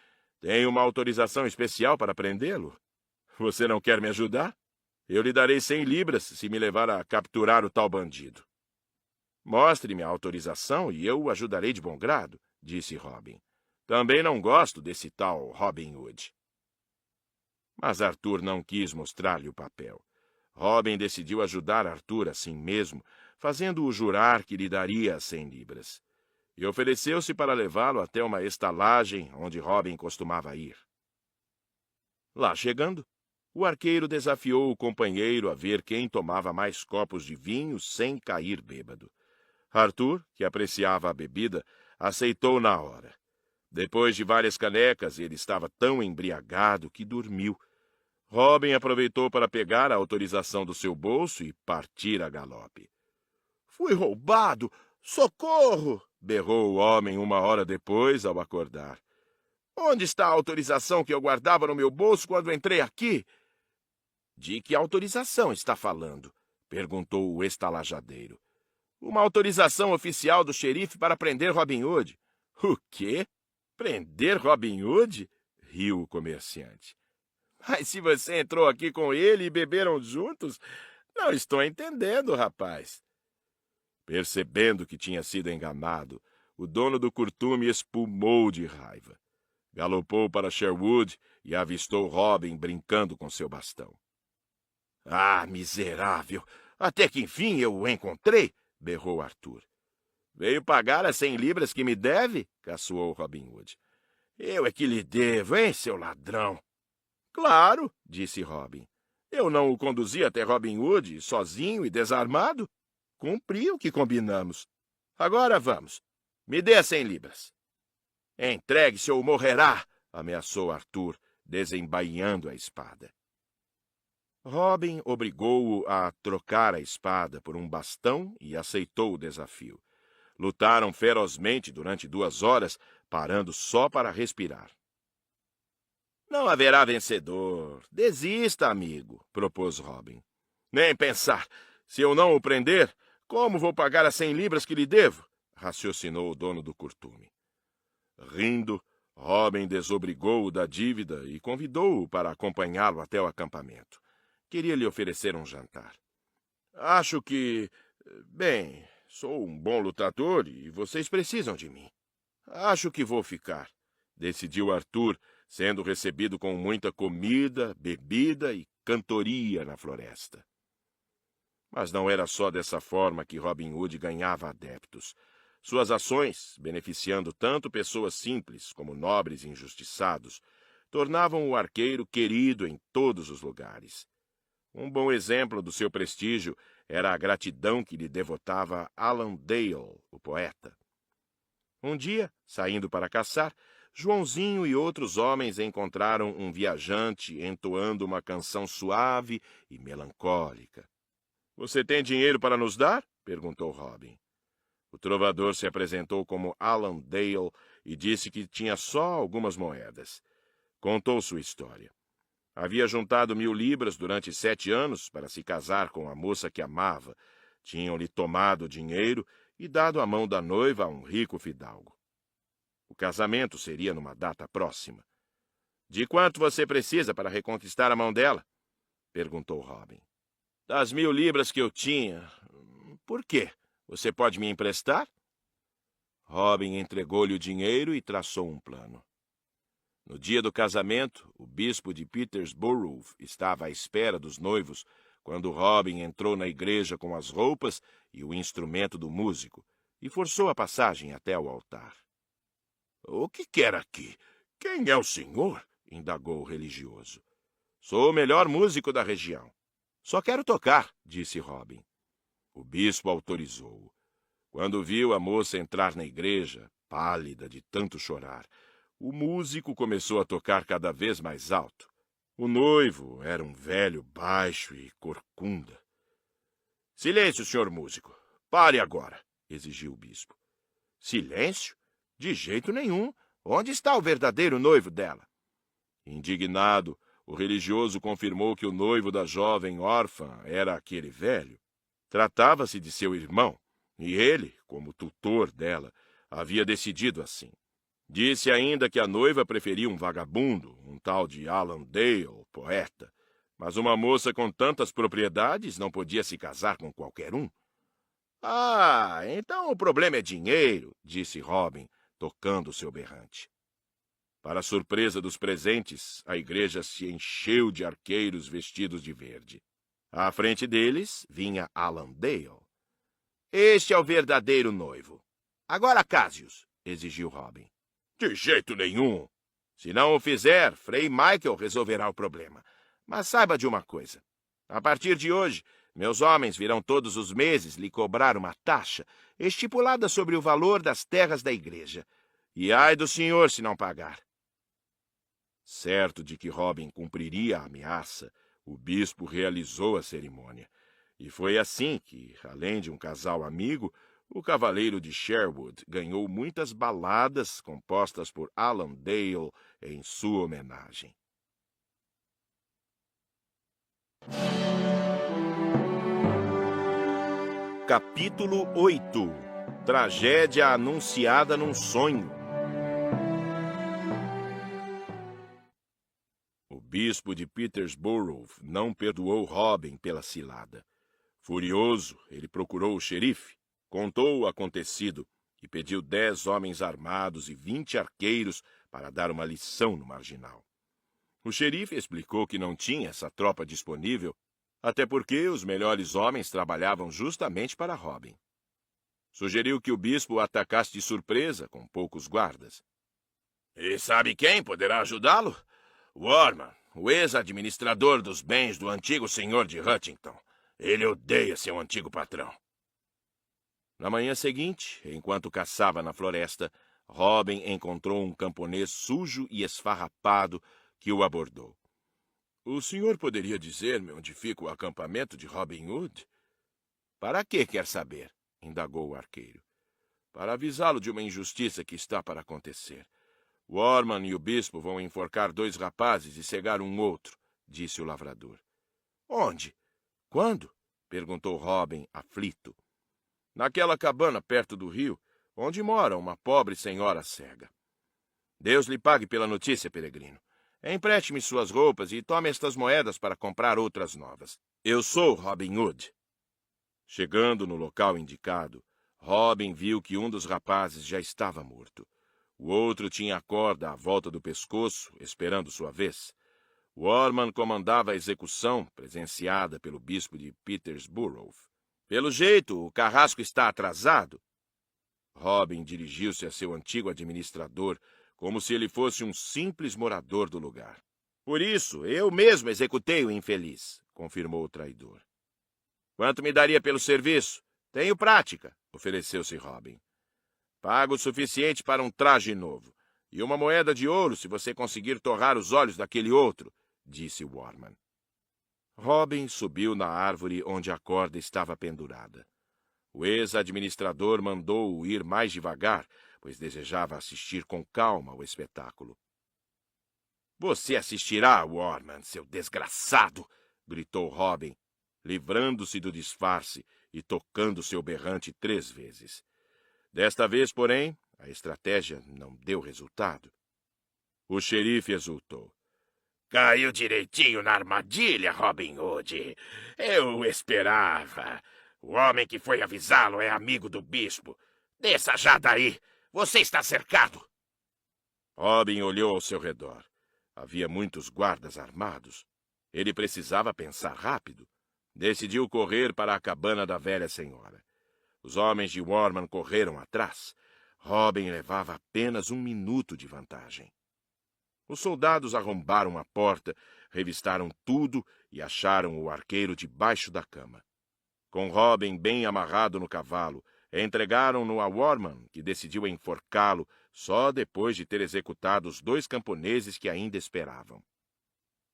S3: Tenho uma autorização especial para prendê-lo. Você não quer me ajudar? Eu lhe darei 100 libras se me levar a capturar o tal bandido. Mostre-me a autorização e eu o ajudarei de bom grado, disse Robin. Também não gosto desse tal Robin Hood. Mas Arthur não quis mostrar-lhe o papel. Robin decidiu ajudar Arthur assim mesmo, fazendo-o jurar que lhe daria as 100 libras. E ofereceu-se para levá-lo até uma estalagem onde Robin costumava ir. Lá chegando, o arqueiro desafiou o companheiro a ver quem tomava mais copos de vinho sem cair bêbado. Arthur, que apreciava a bebida, aceitou na hora. Depois de várias canecas, ele estava tão embriagado que dormiu. Robin aproveitou para pegar a autorização do seu bolso e partir a galope. — Fui roubado! Socorro! Berrou o homem 1 hora depois, ao acordar. — Onde está a autorização que eu guardava no meu bolso quando entrei aqui? — De que autorização está falando? Perguntou o estalajadeiro. — Uma autorização oficial do xerife para prender Robin Hood. — O quê? Prender Robin Hood? Riu o comerciante. — Mas se você entrou aqui com ele e beberam juntos, não estou entendendo, rapaz. Percebendo que tinha sido enganado, o dono do curtume espumou de raiva. Galopou para Sherwood e avistou Robin brincando com seu bastão. — Ah, miserável! Até que enfim eu o encontrei! Berrou Arthur. — Veio pagar as 100 libras que me deve? Caçoou Robin Hood. — Eu é que lhe devo, hein, seu ladrão? — Claro, disse Robin. Eu não o conduzi até Robin Hood, sozinho e desarmado? Cumpri o que combinamos. Agora vamos. Me dê as 100 libras. Entregue-se ou morrerá, ameaçou Arthur, desembainhando a espada. Robin obrigou-o a trocar a espada por um bastão e aceitou o desafio. Lutaram ferozmente durante 2 horas, parando só para respirar. Não haverá vencedor. Desista, amigo, propôs Robin.
S1: Nem pensar. Se eu não o prender, como vou pagar as 100 libras que lhe devo? Raciocinou o dono do curtume. Rindo, Robin desobrigou-o da dívida e convidou-o para acompanhá-lo até o acampamento. Queria lhe oferecer um jantar. Acho que... Bem, sou um bom lutador e vocês precisam de mim. Acho que vou ficar, decidiu Arthur, sendo recebido com muita comida, bebida e cantoria na floresta. Mas não era só dessa forma que Robin Hood ganhava adeptos. Suas ações, beneficiando tanto pessoas simples como nobres e injustiçados, tornavam o arqueiro querido em todos os lugares. Um bom exemplo do seu prestígio era a gratidão que lhe devotava Alan Dale, o poeta. Um dia, saindo para caçar, Joãozinho e outros homens encontraram um viajante entoando uma canção suave e melancólica. — Você tem dinheiro para nos dar? Perguntou Robin. O trovador se apresentou como Alan Dale e disse que tinha só algumas moedas. Contou sua história. Havia juntado 1000 libras durante 7 anos para se casar com a moça que amava. Tinham-lhe tomado o dinheiro e dado a mão da noiva a um rico fidalgo. O casamento seria numa data próxima. — De quanto você precisa para reconquistar a mão dela? Perguntou Robin. — Das 1000 libras que eu tinha. — Por quê? Você pode me emprestar? Robin entregou-lhe o dinheiro e traçou um plano. No dia do casamento, o bispo de Petersborough estava à espera dos noivos quando Robin entrou na igreja com as roupas e o instrumento do músico e forçou a passagem até o altar. — O que quer aqui? Quem é o senhor? Indagou o religioso. — Sou o melhor músico da região. — Só quero tocar, disse Robin. O bispo autorizou-o. Quando viu a moça entrar na igreja, pálida de tanto chorar, o músico começou a tocar cada vez mais alto. O noivo era um velho baixo e corcunda. — Silêncio, senhor músico. Pare agora, exigiu o bispo. — Silêncio? De jeito nenhum. Onde está o verdadeiro noivo dela? Indignado, o religioso confirmou que o noivo da jovem órfã era aquele velho. Tratava-se de seu irmão, e ele, como tutor dela, havia decidido assim. Disse ainda que a noiva preferia um vagabundo, um tal de Alan Dale, poeta, mas uma moça com tantas propriedades não podia se casar com qualquer um. — Ah, então o problema é dinheiro, disse Robin, tocando seu berrante. Para surpresa dos presentes, a igreja se encheu de arqueiros vestidos de verde. À frente deles vinha Alan Dale. — Este é o verdadeiro noivo. Agora case-os, exigiu Robin. — De jeito nenhum. Se não o fizer, Frei Michael resolverá o problema. Mas saiba de uma coisa. A partir de hoje, meus homens virão todos os meses lhe cobrar uma taxa estipulada sobre o valor das terras da igreja. E ai do senhor se não pagar. Certo de que Robin cumpriria a ameaça, o bispo realizou a cerimônia. E foi assim que, além de um casal amigo, o cavaleiro de Sherwood ganhou muitas baladas compostas por Alan Dale em sua homenagem. Capítulo 8 – Tragédia anunciada num sonho. O bispo de Petersborough não perdoou Robin pela cilada. Furioso, ele procurou o xerife, contou o acontecido e pediu 10 homens armados e 20 arqueiros para dar uma lição no marginal. O xerife explicou que não tinha essa tropa disponível, até porque os melhores homens trabalhavam justamente para Robin. Sugeriu que o bispo o atacasse de surpresa, com poucos guardas. — E sabe quem poderá ajudá-lo? Warman, o ex-administrador dos bens do antigo senhor de Huntington. Ele odeia seu antigo patrão. Na manhã seguinte, enquanto caçava na floresta, Robin encontrou um camponês sujo e esfarrapado que o abordou. — O senhor poderia dizer-me onde fica o acampamento de Robin Hood? — Para que quer saber? Indagou o arqueiro. — Para avisá-lo de uma injustiça que está para acontecer. Warman e o bispo vão enforcar 2 rapazes e cegar um outro, disse o lavrador. — Onde? Quando? Perguntou Robin, aflito. Naquela cabana perto do rio, onde mora uma pobre senhora cega. Deus lhe pague pela notícia, peregrino. Empreste-me suas roupas e tome estas moedas para comprar outras novas. Eu sou Robin Hood. Chegando no local indicado, Robin viu que um dos rapazes já estava morto. O outro tinha a corda à volta do pescoço, esperando sua vez. Warman comandava a execução, presenciada pelo bispo de Petersburg. Pelo jeito, o carrasco está atrasado. Robin dirigiu-se a seu antigo administrador, como se ele fosse um simples morador do lugar. Por isso, eu mesmo executei o infeliz, confirmou o traidor. Quanto me daria pelo serviço? Tenho prática, ofereceu-se Robin. Pago o suficiente para um traje novo, e uma moeda de ouro se você conseguir torrar os olhos daquele outro, disse Warman. Robin subiu na árvore onde a corda estava pendurada. O ex-administrador mandou-o ir mais devagar, pois desejava assistir com calma ao espetáculo. Você assistirá, Warman, seu desgraçado! Gritou Robin, livrando-se do disfarce e tocando seu berrante 3 vezes. Desta vez, porém, a estratégia não deu resultado. O xerife exultou. Caiu direitinho na armadilha, Robin Hood. Eu esperava. O homem que foi avisá-lo é amigo do bispo. Desça já daí. Você está cercado. Robin olhou ao seu redor. Havia muitos guardas armados. Ele precisava pensar rápido. Decidiu correr para a cabana da velha senhora. Os homens de Warman correram atrás. Robin levava apenas 1 minuto de vantagem. Os soldados arrombaram a porta, revistaram tudo e acharam o arqueiro debaixo da cama. Com Robin bem amarrado no cavalo, entregaram-no a Warman, que decidiu enforcá-lo só depois de ter executado os 2 camponeses que ainda esperavam.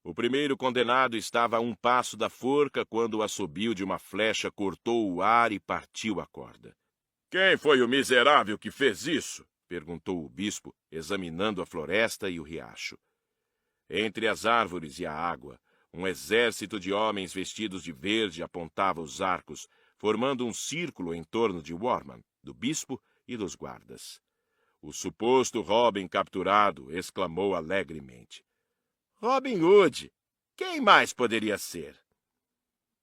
S1: O primeiro condenado estava a 1 passo da forca quando o assobio de uma flecha cortou o ar e partiu a corda. — Quem foi o miserável que fez isso? Perguntou o bispo, examinando a floresta e o riacho. Entre as árvores e a água, um exército de homens vestidos de verde apontava os arcos, formando um círculo em torno de Warman, do bispo e dos guardas. O suposto Robin capturado exclamou alegremente. — Robin Hood! Quem mais poderia ser?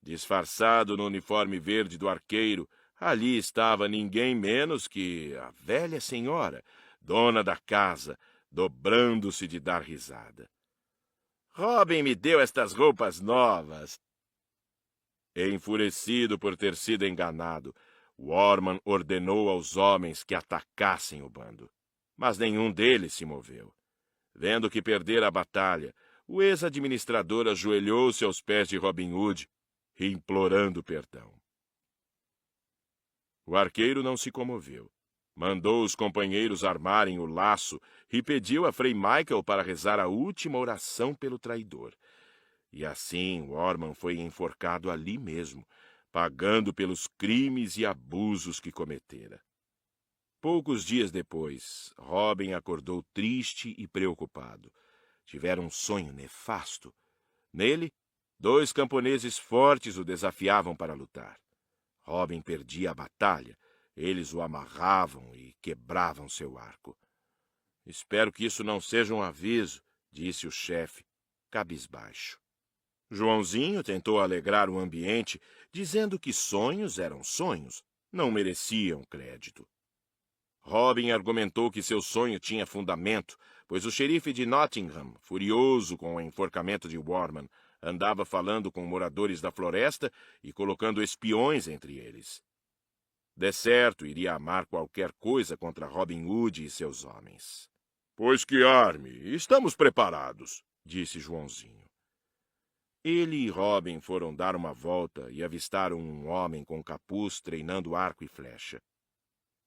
S1: Disfarçado no uniforme verde do arqueiro, ali estava ninguém menos que a velha senhora, dona da casa, dobrando-se de dar risada. Robin me deu estas roupas novas. Enfurecido por ter sido enganado, Warman ordenou aos homens que atacassem o bando. Mas nenhum deles se moveu. Vendo que perdera a batalha, o ex-administrador ajoelhou-se aos pés de Robin Hood, implorando perdão. O arqueiro não se comoveu. Mandou os companheiros armarem o laço e pediu a Frei Michael para rezar a última oração pelo traidor. E assim Warman foi enforcado ali mesmo, pagando pelos crimes e abusos que cometera. Poucos dias depois, Robin acordou triste e preocupado. Tivera um sonho nefasto. Nele, 2 camponeses fortes o desafiavam para lutar. Robin perdia a batalha. Eles o amarravam e quebravam seu arco. — Espero que isso não seja um aviso, disse o chefe, cabisbaixo. Joãozinho tentou alegrar o ambiente, dizendo que sonhos eram sonhos, não mereciam crédito. Robin argumentou que seu sonho tinha fundamento, pois o xerife de Nottingham, furioso com o enforcamento de Warman, andava falando com moradores da floresta e colocando espiões entre eles. De certo, iria amar qualquer coisa contra Robin Hood e seus homens. — Pois que arme, estamos preparados, disse Joãozinho. Ele e Robin foram dar uma volta e avistaram um homem com capuz treinando arco e flecha.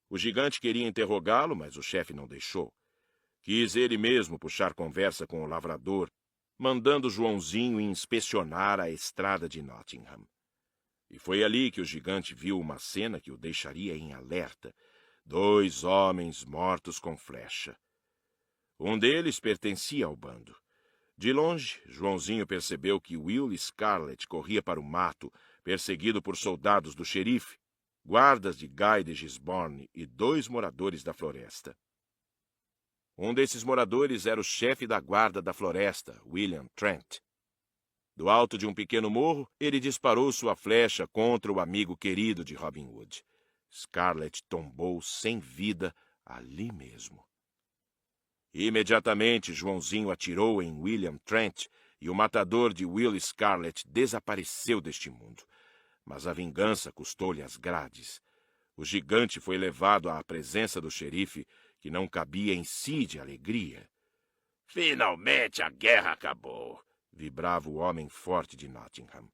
S1: O gigante queria interrogá-lo, mas o chefe não deixou. Quis ele mesmo puxar conversa com o lavrador, mandando Joãozinho inspecionar a estrada de Nottingham. E foi ali que o gigante viu uma cena que o deixaria em alerta. 2 homens mortos com flecha. Um deles pertencia ao bando. De longe, Joãozinho percebeu que Will Scarlet corria para o mato, perseguido por soldados do xerife, guardas de Guy de Gisborne e 2 moradores da floresta. Um desses moradores era o chefe da guarda da floresta, William Trent. Do alto de um pequeno morro, ele disparou sua flecha contra o amigo querido de Robin Hood. Scarlett tombou sem vida ali mesmo. Imediatamente, Joãozinho atirou em William Trent e o matador de Will Scarlett desapareceu deste mundo. Mas a vingança custou-lhe as grades. O gigante foi levado à presença do xerife, que não cabia em si de alegria.
S2: Finalmente a guerra acabou,
S1: vibrava o homem forte de Nottingham.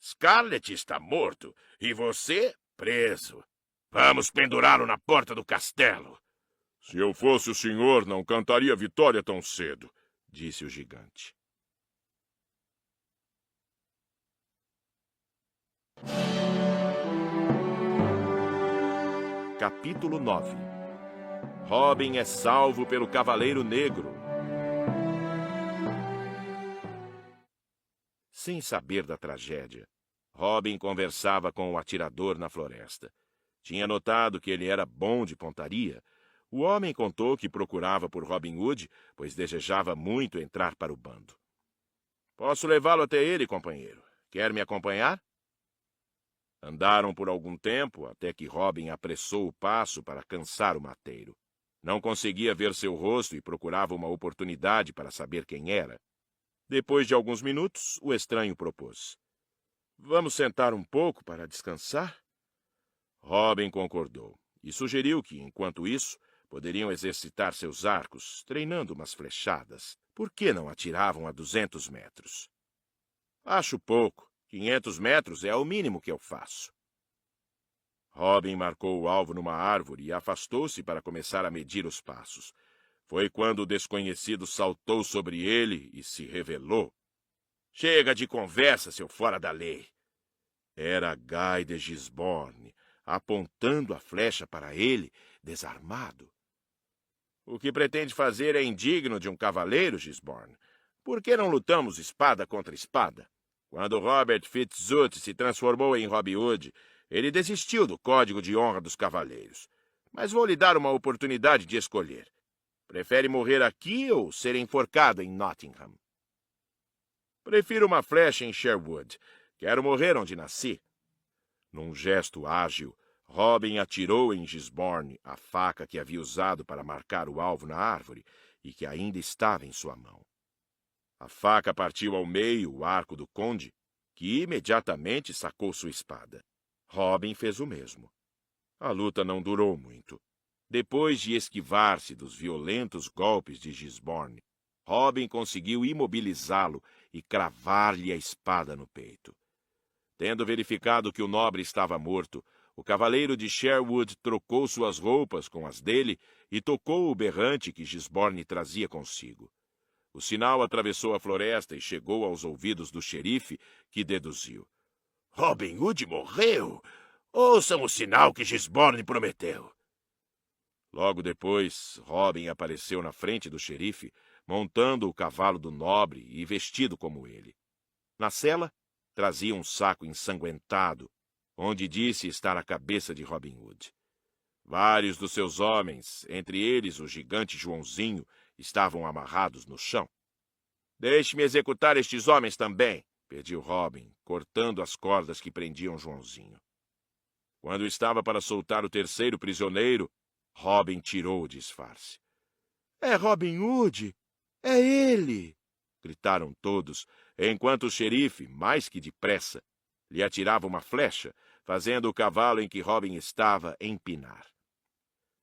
S2: Scarlett está morto e você preso. Vamos pendurá-lo na porta do castelo.
S3: Se eu fosse o senhor, não cantaria vitória tão cedo,
S1: disse o gigante. Capítulo 9. Robin é salvo pelo Cavaleiro Negro. Sem saber da tragédia, Robin conversava com o atirador na floresta. Tinha notado que ele era bom de pontaria. O homem contou que procurava por Robin Hood, pois desejava muito entrar para o bando. Posso levá-lo até ele, companheiro? Quer me acompanhar? Andaram por algum tempo, até que Robin apressou o passo para cansar o mateiro. Não conseguia ver seu rosto e procurava uma oportunidade para saber quem era. Depois de alguns minutos, o estranho propôs. Vamos sentar um pouco para descansar? Robin concordou e sugeriu que, enquanto isso, poderiam exercitar seus arcos, treinando umas flechadas. Por que não atiravam a 200 metros? Acho pouco. 500 metros é o mínimo que eu faço. Robin marcou o alvo numa árvore e afastou-se para começar a medir os passos. Foi quando o desconhecido saltou sobre ele e se revelou.
S2: Chega de conversa, seu fora da lei.
S1: Era Guy de Gisborne, apontando a flecha para ele, desarmado. O que pretende fazer é indigno de um cavaleiro, Gisborne. Por que não lutamos espada contra espada? Quando Robert Fitzooth se transformou em Robin Hood, ele desistiu do código de honra dos cavaleiros. Mas vou lhe dar uma oportunidade de escolher. Prefere morrer aqui ou ser enforcado em Nottingham? Prefiro uma flecha em Sherwood. Quero morrer onde nasci. Num gesto ágil, Robin atirou em Gisborne a faca que havia usado para marcar o alvo na árvore e que ainda estava em sua mão. A faca partiu ao meio o arco do conde, que imediatamente sacou sua espada. Robin fez o mesmo. A luta não durou muito. Depois de esquivar-se dos violentos golpes de Gisborne, Robin conseguiu imobilizá-lo e cravar-lhe a espada no peito. Tendo verificado que o nobre estava morto, o cavaleiro de Sherwood trocou suas roupas com as dele e tocou o berrante que Gisborne trazia consigo. O sinal atravessou a floresta e chegou aos ouvidos do xerife, que deduziu.
S2: Robin Hood morreu! Ouçam o sinal que Gisborne prometeu.
S1: Logo depois, Robin apareceu na frente do xerife, montando o cavalo do nobre e vestido como ele. Na sela, trazia um saco ensanguentado, onde disse estar a cabeça de Robin Hood. Vários dos seus homens, entre eles o gigante Joãozinho, estavam amarrados no chão. Deixe-me executar estes homens também, pediu Robin, cortando as cordas que prendiam Joãozinho. Quando estava para soltar o terceiro prisioneiro, Robin tirou o disfarce. É Robin Hood! É ele! Gritaram todos, enquanto o xerife, mais que depressa, lhe atirava uma flecha, fazendo o cavalo em que Robin estava empinar.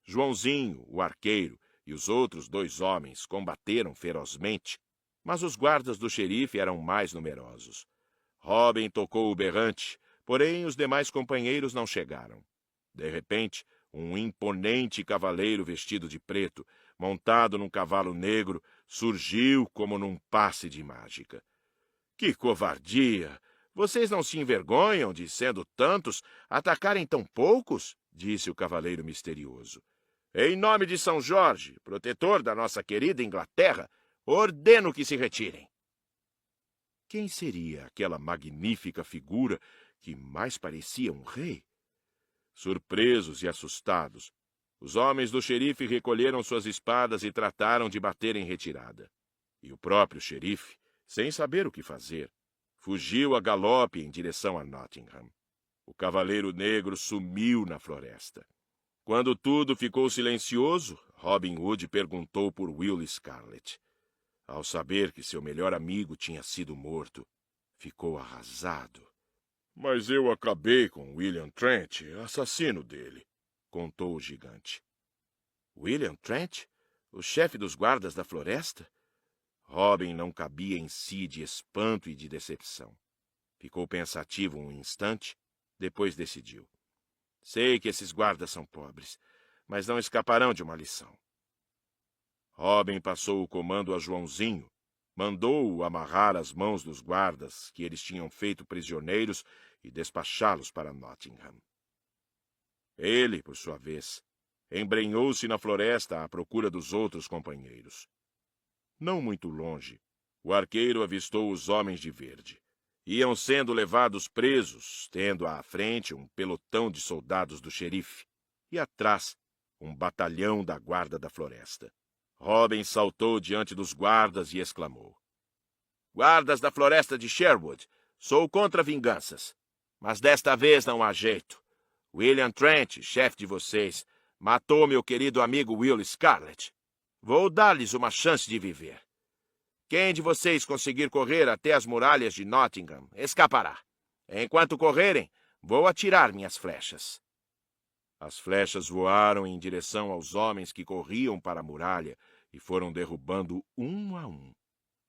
S1: Joãozinho, o arqueiro, e os outros 2 homens combateram ferozmente, mas os guardas do xerife eram mais numerosos. Robin tocou o berrante, porém os demais companheiros não chegaram. De repente, um imponente cavaleiro vestido de preto, montado num cavalo negro, surgiu como num passe de mágica. Que covardia! Vocês não se envergonham de, sendo tantos, atacarem tão poucos? Disse o cavaleiro misterioso. Em nome de São Jorge, protetor da nossa querida Inglaterra, ordeno que se retirem. Quem seria aquela magnífica figura que mais parecia um rei. Surpresos e assustados, os homens do xerife recolheram suas espadas e trataram de bater em retirada. E o próprio xerife, sem saber o que fazer, fugiu a galope em direção a Nottingham. O Cavaleiro Negro sumiu na floresta. Quando tudo ficou silencioso, Robin Hood perguntou por Will Scarlet. Ao saber que seu melhor amigo tinha sido morto, ficou arrasado. Mas eu acabei com William Trent, assassino dele, contou o gigante. William Trent? O chefe dos guardas da floresta? Robin não cabia em si de espanto e de decepção. Ficou pensativo um instante, depois decidiu. Sei que esses guardas são pobres, mas não escaparão de uma lição. Robin passou o comando a Joãozinho, mandou-o amarrar as mãos dos guardas que eles tinham feito prisioneiros e despachá-los para Nottingham. Ele, por sua vez, embrenhou-se na floresta à procura dos outros companheiros. Não muito longe, o arqueiro avistou os homens de verde. Iam sendo levados presos, tendo à frente um pelotão de soldados do xerife e atrás um batalhão da guarda da floresta. Robin saltou diante dos guardas e exclamou. Guardas da floresta de Sherwood, sou contra vinganças, mas desta vez não há jeito. William Trent, chefe de vocês, matou meu querido amigo Will Scarlet. Vou dar-lhes uma chance de viver. Quem de vocês conseguir correr até as muralhas de Nottingham escapará. Enquanto correrem, vou atirar minhas flechas. As flechas voaram em direção aos homens que corriam para a muralha e foram derrubando um a um.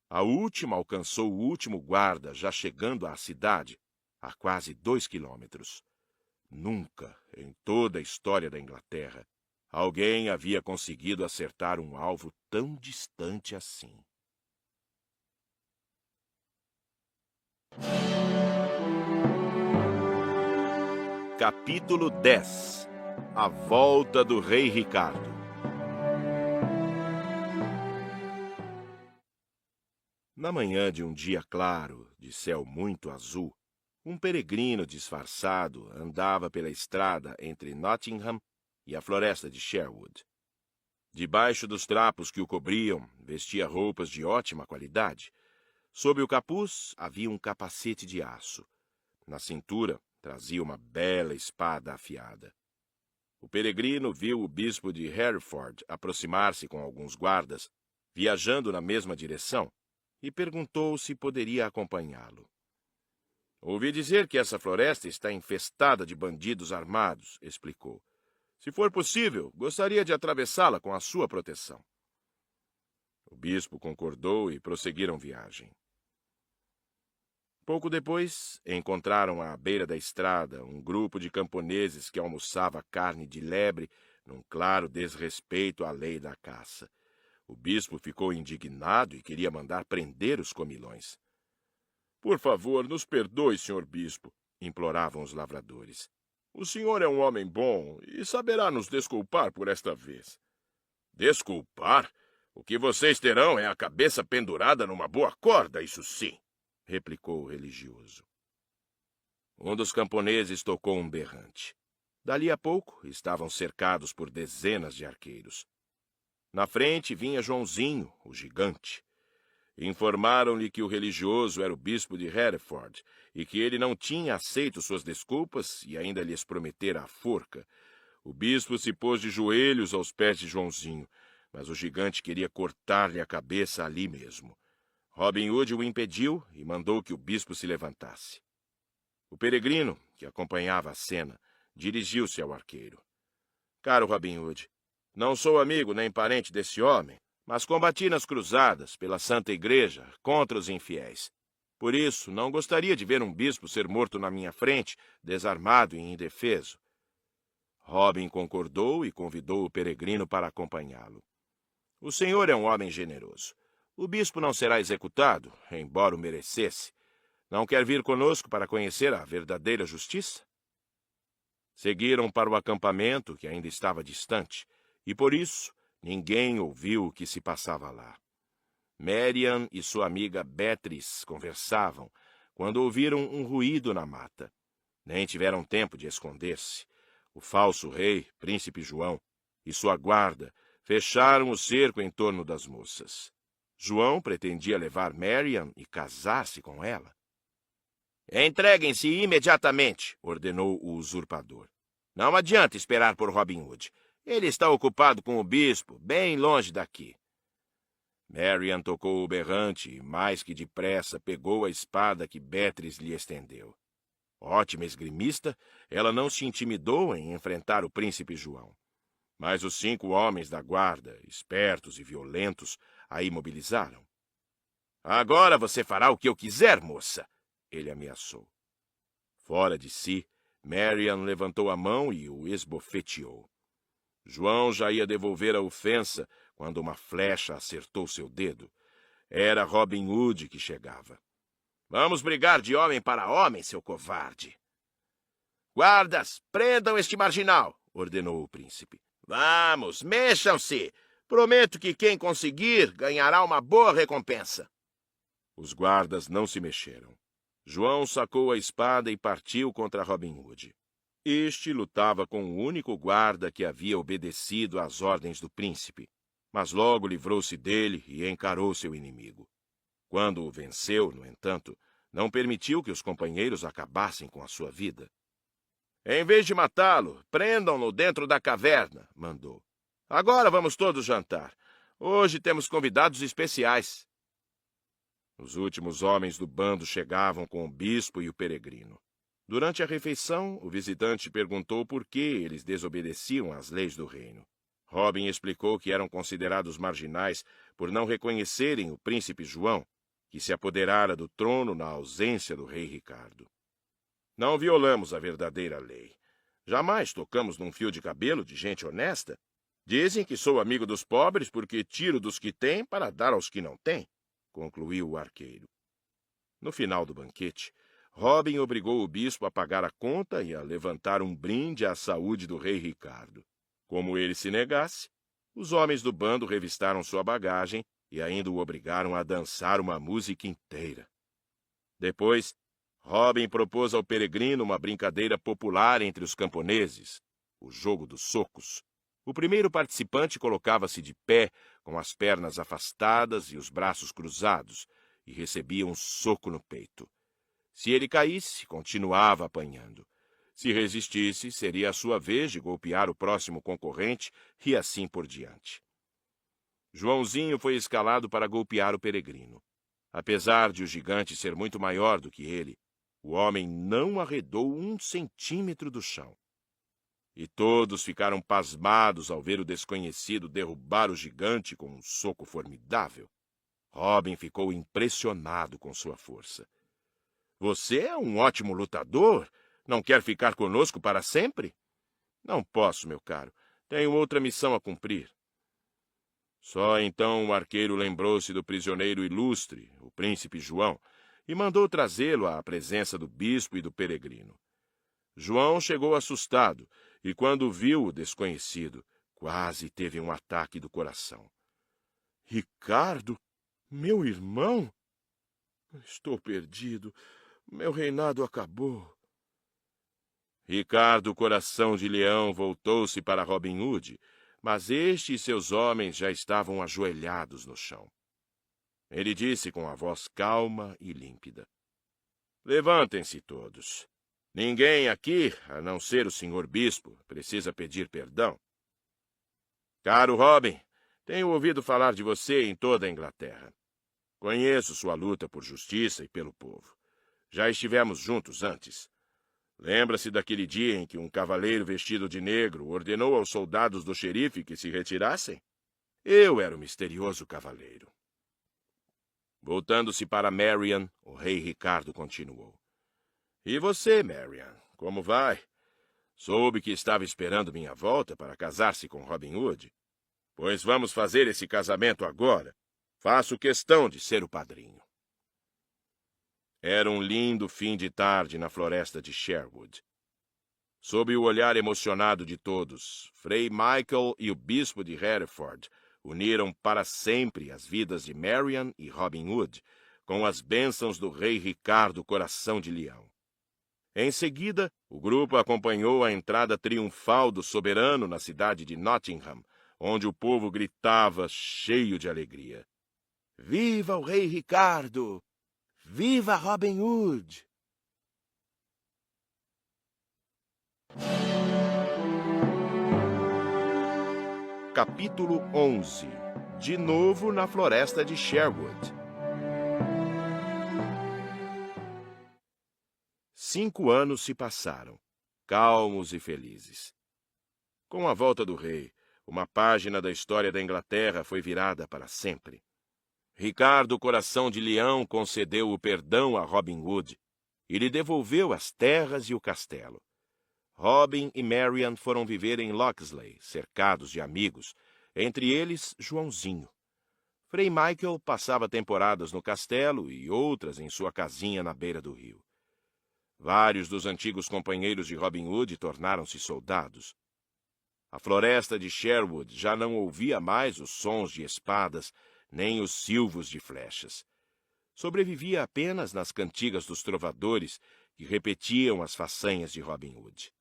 S1: A última alcançou o último guarda, já chegando à cidade, a quase 2 quilômetros. Nunca, em toda a história da Inglaterra, alguém havia conseguido acertar um alvo tão distante assim. Capítulo 10. A volta do rei Ricardo. Na manhã de um dia claro, de céu muito azul, um peregrino disfarçado andava pela estrada entre Nottingham e a floresta de Sherwood. Debaixo dos trapos que o cobriam, vestia roupas de ótima qualidade. Sob o capuz havia um capacete de aço. Na cintura trazia uma bela espada afiada. O peregrino viu o bispo de Hereford aproximar-se com alguns guardas, viajando na mesma direção, e perguntou se poderia acompanhá-lo. Ouvi dizer que essa floresta está infestada de bandidos armados, explicou. Se for possível, gostaria de atravessá-la com a sua proteção. O bispo concordou e prosseguiram viagem. Pouco depois, encontraram à beira da estrada um grupo de camponeses que almoçava carne de lebre num claro desrespeito à lei da caça. O bispo ficou indignado e queria mandar prender os comilões. Por favor, nos perdoe, senhor bispo, imploravam os lavradores. O senhor é um homem bom e saberá nos desculpar por esta vez. Desculpar? O que vocês terão é a cabeça pendurada numa boa corda, isso sim, replicou o religioso. Um dos camponeses tocou um berrante. Dali a pouco estavam cercados por dezenas de arqueiros. Na frente vinha Joãozinho, o gigante. Informaram-lhe que o religioso era o bispo de Hereford e que ele não tinha aceito suas desculpas e ainda lhes prometera a forca. O bispo se pôs de joelhos aos pés de Joãozinho, mas o gigante queria cortar-lhe a cabeça ali mesmo. Robin Hood o impediu e mandou que o bispo se levantasse. O peregrino, que acompanhava a cena, dirigiu-se ao arqueiro. Caro Robin Hood, não sou amigo nem parente desse homem, mas combati nas cruzadas pela Santa Igreja contra os infiéis. Por isso, não gostaria de ver um bispo ser morto na minha frente, desarmado e indefeso. Robin concordou e convidou o peregrino para acompanhá-lo. O senhor é um homem generoso. O bispo não será executado, embora o merecesse. Não quer vir conosco para conhecer a verdadeira justiça? Seguiram para o acampamento, que ainda estava distante, e por isso ninguém ouviu o que se passava lá. Marian e sua amiga Beatriz conversavam quando ouviram um ruído na mata.
S3: Nem tiveram tempo de esconder-se. O falso rei, Príncipe João, e sua guarda fecharam o cerco em torno das moças. João pretendia levar Marian e casar-se com ela.
S1: Entreguem-se imediatamente, ordenou o usurpador. Não adianta esperar por Robin Hood. Ele está ocupado com o bispo, bem longe daqui.
S3: Marian tocou o berrante e, mais que depressa, pegou a espada que Béatriz lhe estendeu. Ótima esgrimista, ela não se intimidou em enfrentar o príncipe João. Mas os 5 homens da guarda, espertos e violentos, a imobilizaram.
S1: Agora você fará o que eu quiser, moça, ele ameaçou.
S3: Fora de si, Marian levantou a mão e o esbofeteou. João já ia devolver a ofensa quando uma flecha acertou seu dedo. Era Robin Hood que chegava.
S1: Vamos brigar de homem para homem, seu covarde. Guardas, prendam este marginal, ordenou o príncipe. Vamos, mexam-se. Prometo que quem conseguir ganhará uma boa recompensa.
S3: Os guardas não se mexeram. João sacou a espada e partiu contra Robin Hood. Este lutava com o único guarda que havia obedecido às ordens do príncipe, mas logo livrou-se dele e encarou seu inimigo. Quando o venceu, no entanto, não permitiu que os companheiros acabassem com a sua vida.
S1: Em vez de matá-lo, prendam-no dentro da caverna, mandou. Agora vamos todos jantar. Hoje temos convidados especiais.
S3: Os últimos homens do bando chegavam com o bispo e o peregrino. Durante a refeição, o visitante perguntou por que eles desobedeciam às leis do reino. Robin explicou que eram considerados marginais por não reconhecerem o príncipe João, que se apoderara do trono na ausência do rei Ricardo. Não violamos a verdadeira lei. Jamais tocamos num fio de cabelo de gente honesta. Dizem que sou amigo dos pobres porque tiro dos que têm para dar aos que não têm, concluiu o arqueiro. No final do banquete, Robin obrigou o bispo a pagar a conta e a levantar um brinde à saúde do rei Ricardo. Como ele se negasse, os homens do bando revistaram sua bagagem e ainda o obrigaram a dançar uma música inteira. Depois, Robin propôs ao peregrino uma brincadeira popular entre os camponeses, o jogo dos socos. O primeiro participante colocava-se de pé, com as pernas afastadas e os braços cruzados, e recebia um soco no peito. Se ele caísse, continuava apanhando. Se resistisse, seria a sua vez de golpear o próximo concorrente e assim por diante. Joãozinho foi escalado para golpear o peregrino. Apesar de o gigante ser muito maior do que ele, o homem não arredou 1 centímetro do chão. E todos ficaram pasmados ao ver o desconhecido derrubar o gigante com um soco formidável. Robin ficou impressionado com sua força. Você é um ótimo lutador. Não quer ficar conosco para sempre? Não posso, meu caro. Tenho outra missão a cumprir. Só então o arqueiro lembrou-se do prisioneiro ilustre, o príncipe João, e mandou trazê-lo à presença do bispo e do peregrino. João chegou assustado e, quando viu o desconhecido, quase teve um ataque do coração. Ricardo, meu irmão? Estou perdido. Meu reinado acabou. Ricardo, coração de leão, voltou-se para Robin Hood, mas este e seus homens já estavam ajoelhados no chão. Ele disse com a voz calma e límpida: Levantem-se todos. Ninguém aqui, a não ser o senhor bispo, precisa pedir perdão. Caro Robin, tenho ouvido falar de você em toda a Inglaterra. Conheço sua luta por justiça e pelo povo. Já estivemos juntos antes. Lembra-se daquele dia em que um cavaleiro vestido de negro ordenou aos soldados do xerife que se retirassem? Eu era o misterioso cavaleiro. Voltando-se para Marian, o rei Ricardo continuou. E você, Marian, como vai? Soube que estava esperando minha volta para casar-se com Robin Hood. Pois vamos fazer esse casamento agora. Faço questão de ser o padrinho. Era um lindo fim de tarde na floresta de Sherwood. Sob o olhar emocionado de todos, Frei Michael e o bispo de Hereford uniram para sempre as vidas de Marian e Robin Hood com as bênçãos do rei Ricardo Coração de Leão.
S1: Em seguida, o grupo acompanhou a entrada triunfal do soberano na cidade de Nottingham, onde o povo gritava cheio de alegria: "Viva o rei Ricardo! Viva Robin Hood!" Capítulo 11. De novo na floresta de Sherwood. 5 anos se passaram, calmos e felizes. Com a volta do rei, uma página da história da Inglaterra foi virada para sempre. Ricardo Coração de Leão concedeu o perdão a Robin Hood e lhe devolveu as terras e o castelo. Robin e Marian foram viver em Locksley, cercados de amigos, entre eles Joãozinho. Frei Michael passava temporadas no castelo e outras em sua casinha na beira do rio. Vários dos antigos companheiros de Robin Hood tornaram-se soldados. A floresta de Sherwood já não ouvia mais os sons de espadas, nem os silvos de flechas. Sobrevivia apenas nas cantigas dos trovadores, que repetiam as façanhas de Robin Hood.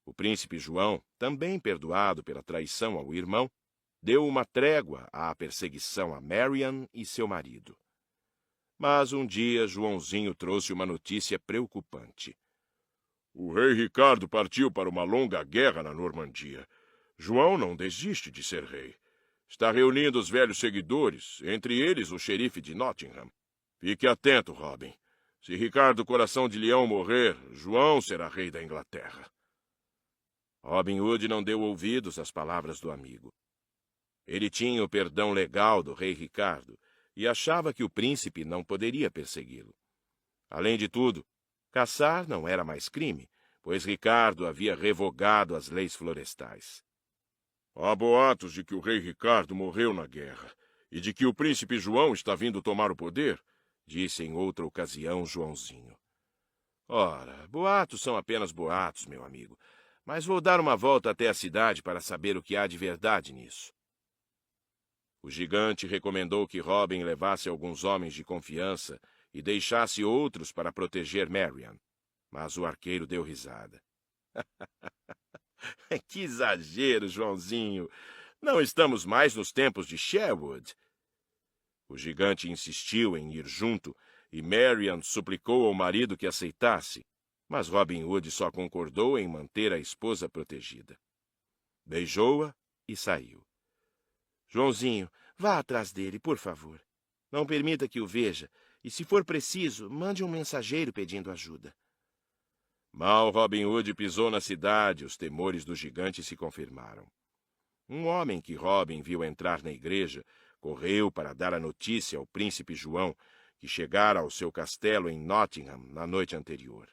S1: O príncipe João, também perdoado pela traição ao irmão, deu uma trégua à perseguição a Marian e seu marido. Mas um dia Joãozinho trouxe uma notícia preocupante.
S3: O rei Ricardo partiu para uma longa guerra na Normandia. João não desiste de ser rei. Está reunindo os velhos seguidores, entre eles o xerife de Nottingham. Fique atento, Robin. Se Ricardo Coração de Leão morrer, João será rei da Inglaterra.
S1: Robin Hood não deu ouvidos às palavras do amigo. Ele tinha o perdão legal do rei Ricardo e achava que o príncipe não poderia persegui-lo. Além de tudo, caçar não era mais crime, pois Ricardo havia revogado as leis florestais.
S3: Há boatos de que o rei Ricardo morreu na guerra e de que o príncipe João está vindo tomar o poder,
S1: disse em outra ocasião Joãozinho. Ora, boatos são apenas boatos, meu amigo, mas vou dar uma volta até a cidade para saber o que há de verdade nisso. O gigante recomendou que Robin levasse alguns homens de confiança e deixasse outros para proteger Marian, mas o arqueiro deu risada. Que exagero, Joãozinho! Não estamos mais nos tempos de Sherwood. O gigante insistiu em ir junto e Marian suplicou ao marido que aceitasse, mas Robin Hood só concordou em manter a esposa protegida. Beijou-a e saiu. Joãozinho, vá atrás dele, por favor. Não permita que o veja, e se for preciso, mande um mensageiro pedindo ajuda. Mal Robin Hood pisou na cidade, os temores do gigante se confirmaram. Um homem que Robin viu entrar na igreja correu para dar a notícia ao príncipe João, que chegara ao seu castelo em Nottingham na noite anterior.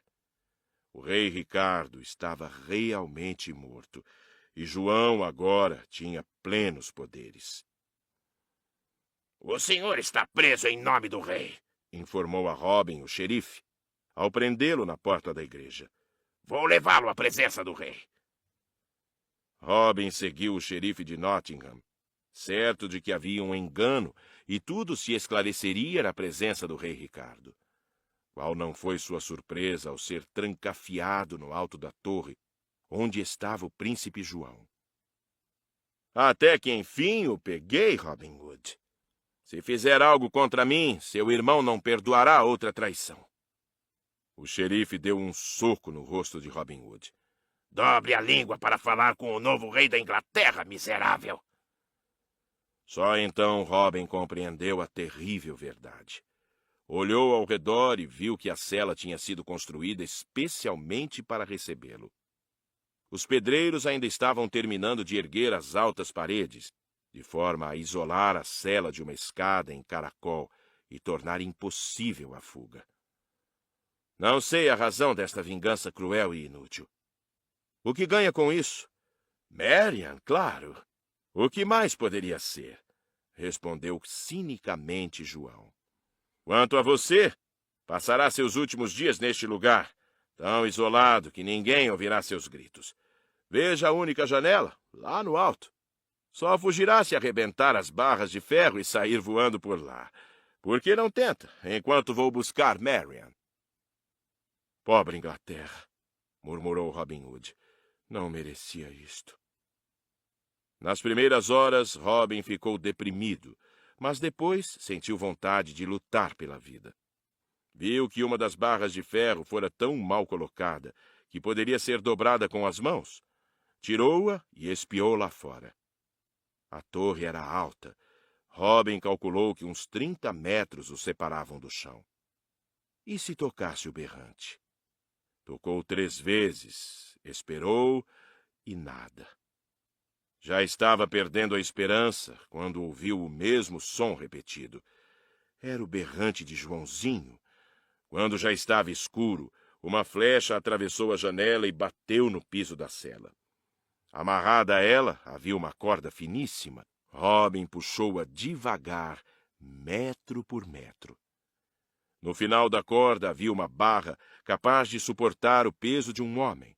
S1: O rei Ricardo estava realmente morto, e João agora tinha plenos poderes.
S2: "O senhor está preso em nome do rei",
S1: informou a Robin o xerife, ao prendê-lo na porta da igreja.
S2: "Vou levá-lo à presença do rei."
S1: Robin seguiu o xerife de Nottingham, certo de que havia um engano e tudo se esclareceria na presença do rei Ricardo. Qual não foi sua surpresa ao ser trancafiado no alto da torre, onde estava o príncipe João. "Até que enfim o peguei, Robin Hood. Se fizer algo contra mim, seu irmão não perdoará outra traição." O xerife deu um soco no rosto de Robin Hood.
S2: "Dobre a língua para falar com o novo rei da Inglaterra, miserável."
S1: Só então Robin compreendeu a terrível verdade. Olhou ao redor e viu que a cela tinha sido construída especialmente para recebê-lo. Os pedreiros ainda estavam terminando de erguer as altas paredes, de forma a isolar a cela de uma escada em caracol e tornar impossível a fuga. Não sei a razão desta vingança cruel e inútil. O que ganha com isso? Marian, claro. O que mais poderia ser? Respondeu cinicamente João. Quanto a você, passará seus últimos dias neste lugar, tão isolado que ninguém ouvirá seus gritos. Veja a única janela, lá no alto. Só fugirá se arrebentar as barras de ferro e sair voando por lá. Por que não tenta, enquanto vou buscar Marian? Pobre Inglaterra, murmurou Robin Hood. Não merecia isto. Nas primeiras horas, Robin ficou deprimido, mas depois sentiu vontade de lutar pela vida. Viu que uma das barras de ferro fora tão mal colocada que poderia ser dobrada com as mãos. Tirou-a e espiou lá fora. A torre era alta. Robin calculou que uns 30 metros o separavam do chão. E se tocasse o berrante? Tocou 3 vezes, esperou e nada. Já estava perdendo a esperança quando ouviu o mesmo som repetido. Era o berrante de Joãozinho. Quando já estava escuro, uma flecha atravessou a janela e bateu no piso da cela. Amarrada a ela havia uma corda finíssima. Robin puxou-a devagar, metro por metro. No final da corda havia uma barra capaz de suportar o peso de um homem.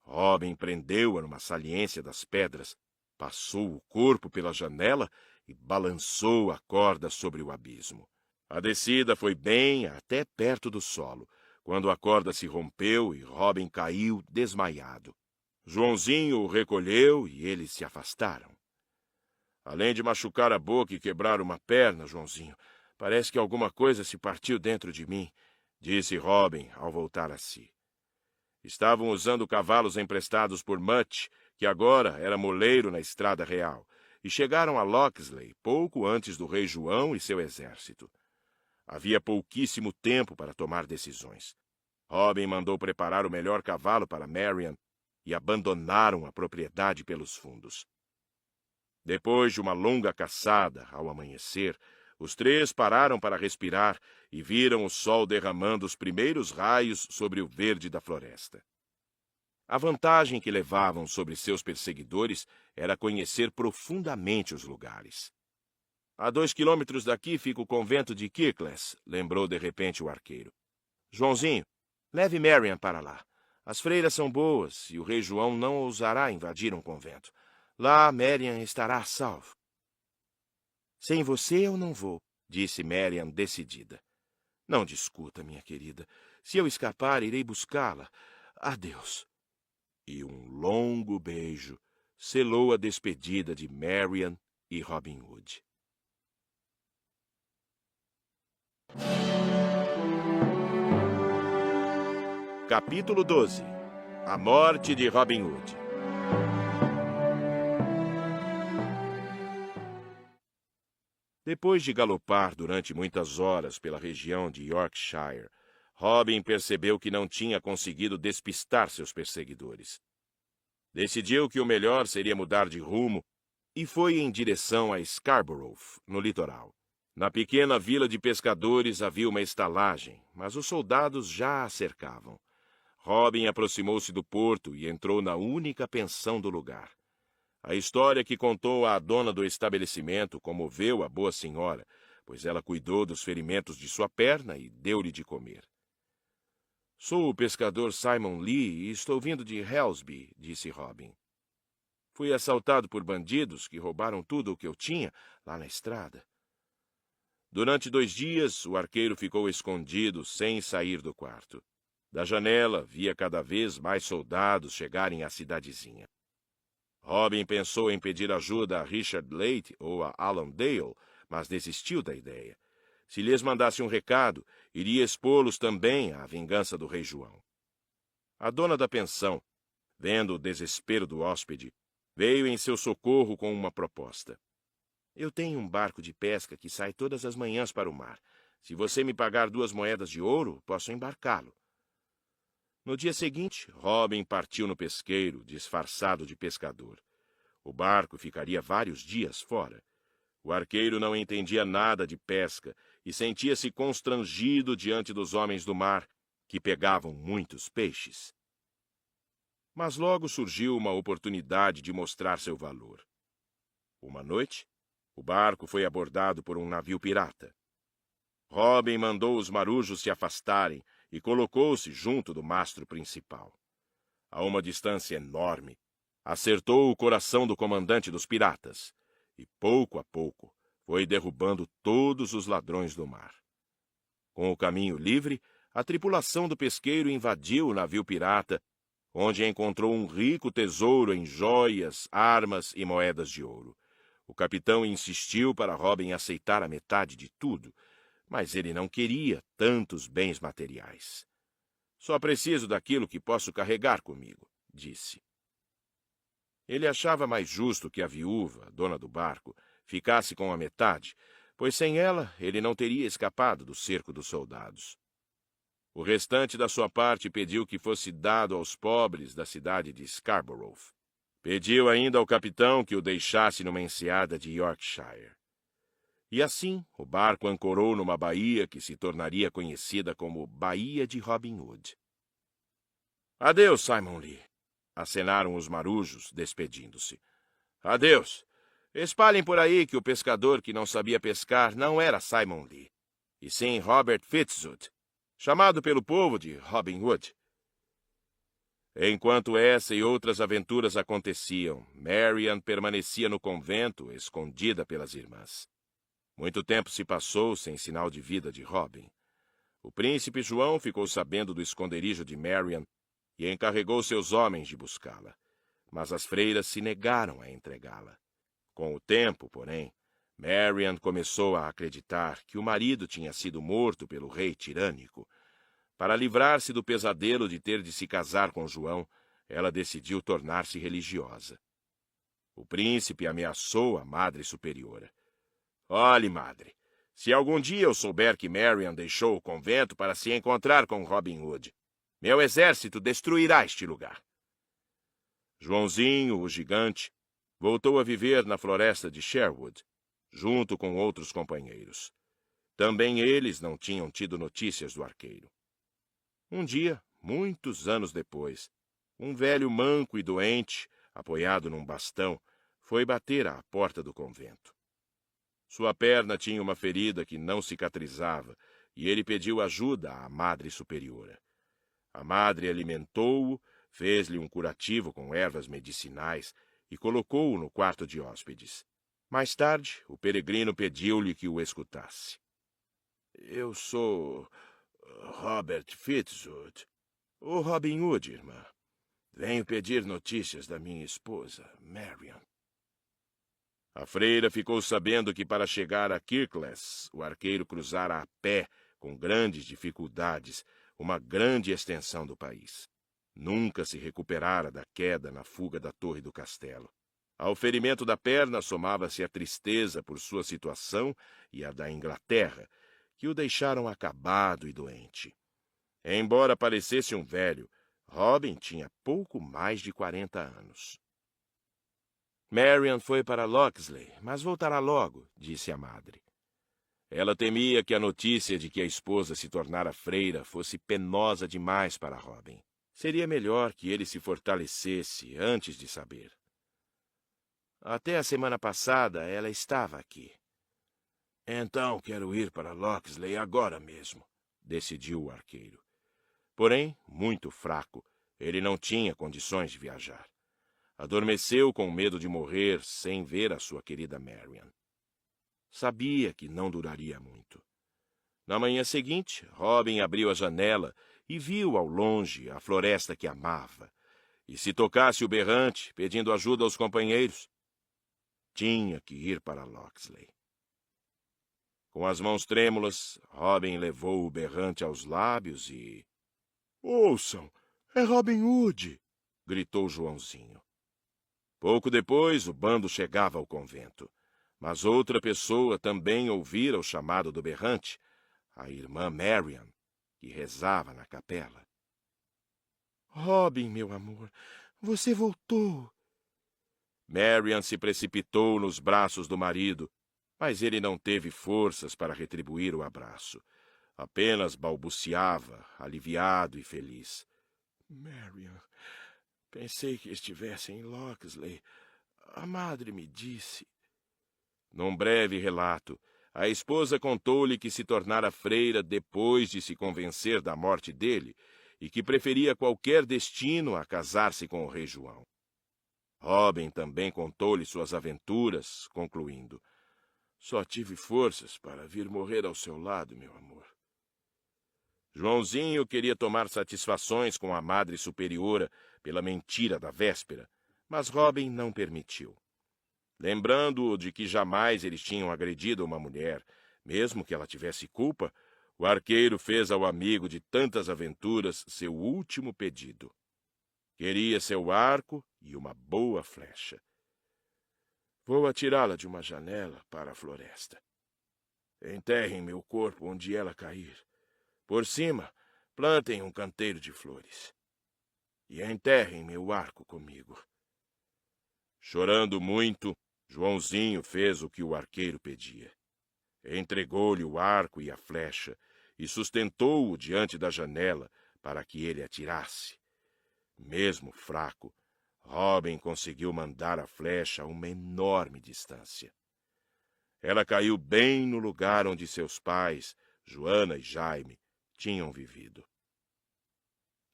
S1: Robin prendeu-a numa saliência das pedras, passou o corpo pela janela e balançou a corda sobre o abismo. A descida foi bem até perto do solo, quando a corda se rompeu e Robin caiu desmaiado. Joãozinho o recolheu e eles se afastaram. Além de machucar a boca e quebrar uma perna, Joãozinho, parece que alguma coisa se partiu dentro de mim, disse Robin ao voltar a si. Estavam usando cavalos emprestados por Mutt, que agora era moleiro na estrada real, e chegaram a Locksley pouco antes do rei João e seu exército. Havia pouquíssimo tempo para tomar decisões. Robin mandou preparar o melhor cavalo para Marian e abandonaram a propriedade pelos fundos. Depois de uma longa caçada, ao amanhecer, os 3 pararam para respirar e viram o sol derramando os primeiros raios sobre o verde da floresta. A vantagem que levavam sobre seus perseguidores era conhecer profundamente os lugares. A 2 quilômetros daqui fica o convento de Kirklees, lembrou de repente o arqueiro. Joãozinho, leve Marian para lá. As freiras são boas e o rei João não ousará invadir um convento. Lá Marian estará a salvo. Sem você eu não vou, disse Marian decidida. Não discuta, minha querida. Se eu escapar, irei buscá-la. Adeus. E um longo beijo selou a despedida de Marian e Robin Hood. Capítulo 12. A morte de Robin Hood. Depois de galopar durante muitas horas pela região de Yorkshire, Robin percebeu que não tinha conseguido despistar seus perseguidores. Decidiu que o melhor seria mudar de rumo e foi em direção a Scarborough, no litoral. Na pequena vila de pescadores havia uma estalagem, mas os soldados já a cercavam. Robin aproximou-se do porto e entrou na única pensão do lugar. A história que contou à dona do estabelecimento comoveu a boa senhora, pois ela cuidou dos ferimentos de sua perna e deu-lhe de comer. Sou o pescador Simon Lee e estou vindo de Helsby, disse Robin. Fui assaltado por bandidos que roubaram tudo o que eu tinha lá na estrada. Durante 2 dias, o arqueiro ficou escondido sem sair do quarto. Da janela, via cada vez mais soldados chegarem à cidadezinha. Robin pensou em pedir ajuda a Richard Leite ou a Alan Dale, mas desistiu da ideia. Se lhes mandasse um recado, iria expô-los também à vingança do rei João. A dona da pensão, vendo o desespero do hóspede, veio em seu socorro com uma proposta. Eu tenho um barco de pesca que sai todas as manhãs para o mar. Se você me pagar 2 moedas de ouro, posso embarcá-lo. No dia seguinte, Robin partiu no pesqueiro, disfarçado de pescador. O barco ficaria vários dias fora. O arqueiro não entendia nada de pesca e sentia-se constrangido diante dos homens do mar, que pegavam muitos peixes. Mas logo surgiu uma oportunidade de mostrar seu valor. Uma noite, o barco foi abordado por um navio pirata. Robin mandou os marujos se afastarem e colocou-se junto do mastro principal. A uma distância enorme, acertou o coração do comandante dos piratas e, pouco a pouco, foi derrubando todos os ladrões do mar. Com o caminho livre,
S3: a tripulação do pesqueiro invadiu o navio pirata, onde encontrou um rico tesouro em joias, armas e moedas de ouro. O capitão insistiu para Robin aceitar a metade de tudo, mas ele não queria tantos bens materiais. Só preciso daquilo que posso carregar comigo, disse. Ele achava mais justo que a viúva, dona do barco, ficasse com a metade, pois sem ela ele não teria escapado do cerco dos soldados. O restante da sua parte pediu que fosse dado aos pobres da cidade de Scarborough. Pediu ainda ao capitão que o deixasse numa enseada de Yorkshire. E assim, o barco ancorou numa baía que se tornaria conhecida como Baía de Robin Hood. Adeus, Simon Lee, acenaram os marujos, despedindo-se. Adeus. Espalhem por aí que o pescador que não sabia pescar não era Simon Lee, e sim Robert Fitzooth, chamado pelo povo de Robin Hood. Enquanto essa e outras aventuras aconteciam, Marian permanecia no convento, escondida pelas irmãs. Muito tempo se passou sem sinal de vida de Robin. O príncipe João ficou sabendo do esconderijo de Marian e encarregou seus homens de buscá-la, mas as freiras se negaram a entregá-la. Com o tempo, porém, Marian começou a acreditar que o marido tinha sido morto pelo rei tirânico. Para livrar-se do pesadelo de ter de se casar com João, ela decidiu tornar-se religiosa. O príncipe ameaçou a Madre Superiora. Olhe, Madre, se algum dia eu souber que Marian deixou o convento para se encontrar com Robin Hood, meu exército destruirá este lugar. Joãozinho, o gigante, voltou a viver na floresta de Sherwood, junto com outros companheiros. Também eles não tinham tido notícias do arqueiro. Um dia, muitos anos depois, um velho manco e doente, apoiado num bastão, foi bater à porta do convento. Sua perna tinha uma ferida que não cicatrizava e ele pediu ajuda à Madre Superiora. A madre alimentou-o, fez-lhe um curativo com ervas medicinais e colocou-o no quarto de hóspedes. Mais tarde, o peregrino pediu-lhe que o escutasse. Eu sou Robert Fitzooth, o Robin Hood, irmã. Venho pedir notícias da minha esposa, Marian. A freira ficou sabendo que para chegar a Kirklees, o arqueiro cruzara a pé, com grandes dificuldades, uma grande extensão do país. Nunca se recuperara da queda na fuga da torre do castelo. Ao ferimento da perna somava-se a tristeza por sua situação e a da Inglaterra, que o deixaram acabado e doente. Embora parecesse um velho, Robin tinha pouco mais de 40 anos. Marian foi para Locksley, mas voltará logo, disse a madre. Ela temia que a notícia de que a esposa se tornara freira fosse penosa demais para Robin. Seria melhor que ele se fortalecesse antes de saber. Até a semana passada ela estava aqui. Então quero ir para Locksley agora mesmo, decidiu o arqueiro. Porém, muito fraco, ele não tinha condições de viajar. Adormeceu com medo de morrer sem ver a sua querida Marian. Sabia que não duraria muito. Na manhã seguinte, Robin abriu a janela e viu ao longe a floresta que amava. E se tocasse o berrante, pedindo ajuda aos companheiros, tinha que ir para Locksley. Com as mãos trêmulas, Robin levou o berrante aos lábios e... Ouçam, é Robin Hood! Gritou Joãozinho. Pouco depois, o bando chegava ao convento. Mas outra pessoa também ouvira o chamado do berrante, a irmã Marian, que rezava na capela. Robin, meu amor, você voltou. Marian se precipitou nos braços do marido, mas ele não teve forças para retribuir o abraço. Apenas balbuciava, aliviado e feliz. Marian, pensei que estivesse em Locksley. A madre me disse... Num breve relato, a esposa contou-lhe que se tornara freira depois de se convencer da morte dele e que preferia qualquer destino a casar-se com o rei João. Robin também contou-lhe suas aventuras, concluindo: Só tive forças para vir morrer ao seu lado, meu amor.
S1: Joãozinho queria tomar satisfações com a Madre Superiora pela mentira da véspera, mas Robin não permitiu. Lembrando-o de que jamais eles tinham agredido uma mulher, mesmo que ela tivesse culpa, o arqueiro fez ao amigo de tantas aventuras seu último pedido. Queria seu arco e uma boa flecha. Vou atirá-la de uma janela para a floresta. Enterrem meu corpo onde ela cair. Por cima, plantem um canteiro de flores. E enterrem meu arco comigo. Chorando muito, Joãozinho fez o que o arqueiro pedia. Entregou-lhe o arco e a flecha e sustentou-o diante da janela para que ele atirasse. Mesmo fraco, Robin conseguiu mandar a flecha a uma enorme distância. Ela caiu bem no lugar onde seus pais, Joana e Jaime, tinham vivido.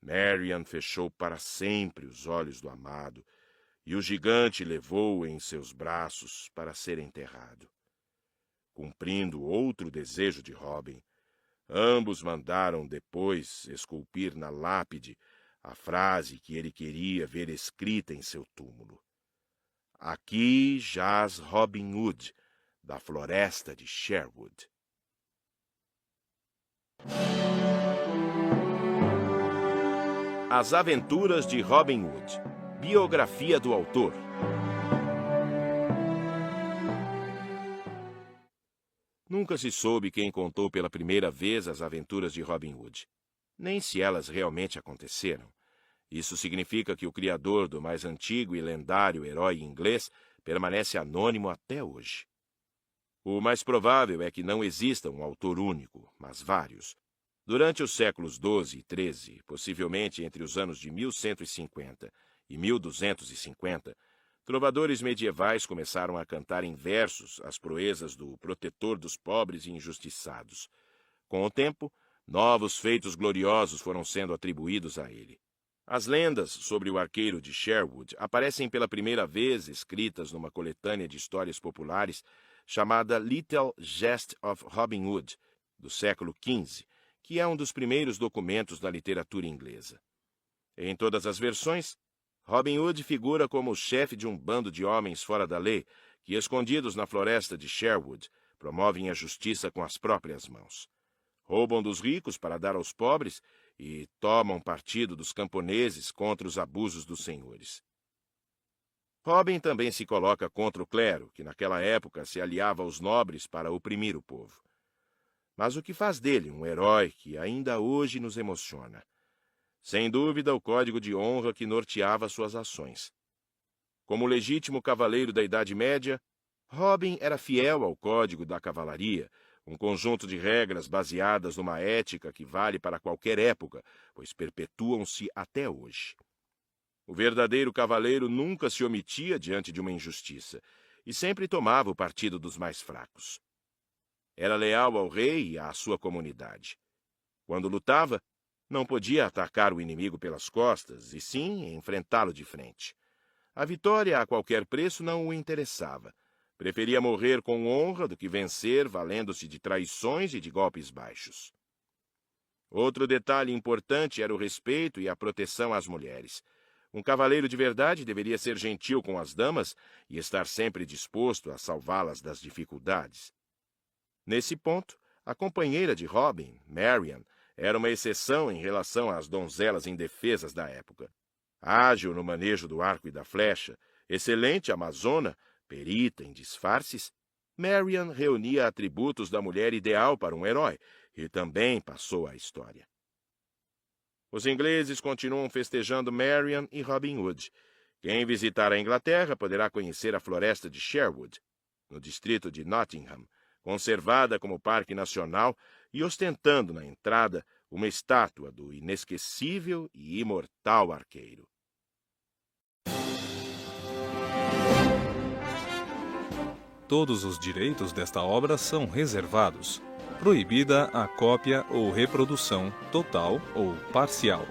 S1: Marian fechou para sempre os olhos do amado e o gigante levou-o em seus braços para ser enterrado. Cumprindo outro desejo de Robin, ambos mandaram depois esculpir na lápide a frase que ele queria ver escrita em seu túmulo. Aqui jaz Robin Hood, da floresta de Sherwood. As Aventuras de Robin Hood. Biografia do autor. Nunca se soube quem contou pela primeira vez as aventuras de Robin Hood, nem se elas realmente aconteceram. Isso significa que o criador do mais antigo e lendário herói inglês permanece anônimo até hoje. O mais provável é que não exista um autor único, mas vários. Durante os séculos XII e XIII, possivelmente entre os anos de 1150 e 1250, trovadores medievais começaram a cantar em versos as proezas do protetor dos pobres e injustiçados. Com o tempo, novos feitos gloriosos foram sendo atribuídos a ele. As lendas sobre o arqueiro de Sherwood aparecem pela primeira vez escritas numa coletânea de histórias populares chamada Little Jest of Robin Hood, do século XV, que é um dos primeiros documentos da literatura inglesa. Em todas as versões, Robin Hood figura como o chefe de um bando de homens fora da lei que, escondidos na floresta de Sherwood, promovem a justiça com as próprias mãos. Roubam dos ricos para dar aos pobres e tomam partido dos camponeses contra os abusos dos senhores. Robin também se coloca contra o clero, que naquela época se aliava aos nobres para oprimir o povo. Mas o que faz dele um herói que ainda hoje nos emociona? Sem dúvida, o código de honra que norteava suas ações. Como legítimo cavaleiro da Idade Média, Robin era fiel ao código da cavalaria, um conjunto de regras baseadas numa ética que vale para qualquer época, pois perpetuam-se até hoje. O verdadeiro cavaleiro nunca se omitia diante de uma injustiça e sempre tomava o partido dos mais fracos. Era leal ao rei e à sua comunidade. Quando lutava, não podia atacar o inimigo pelas costas, e sim enfrentá-lo de frente. A vitória a qualquer preço não o interessava. Preferia morrer com honra do que vencer valendo-se de traições e de golpes baixos. Outro detalhe importante era o respeito e a proteção às mulheres. Um cavaleiro de verdade deveria ser gentil com as damas e estar sempre disposto a salvá-las das dificuldades. Nesse ponto, a companheira de Robin, Marian, era uma exceção em relação às donzelas indefesas da época. Ágil no manejo do arco e da flecha, excelente amazona, perita em disfarces, Marian reunia atributos da mulher ideal para um herói e também passou à história. Os ingleses continuam festejando Marian e Robin Hood. Quem visitar a Inglaterra poderá conhecer a floresta de Sherwood, no distrito de Nottingham, conservada como parque nacional e ostentando na entrada uma estátua do inesquecível e imortal arqueiro.
S4: Todos os direitos desta obra são reservados. Proibida a cópia ou reprodução total ou parcial.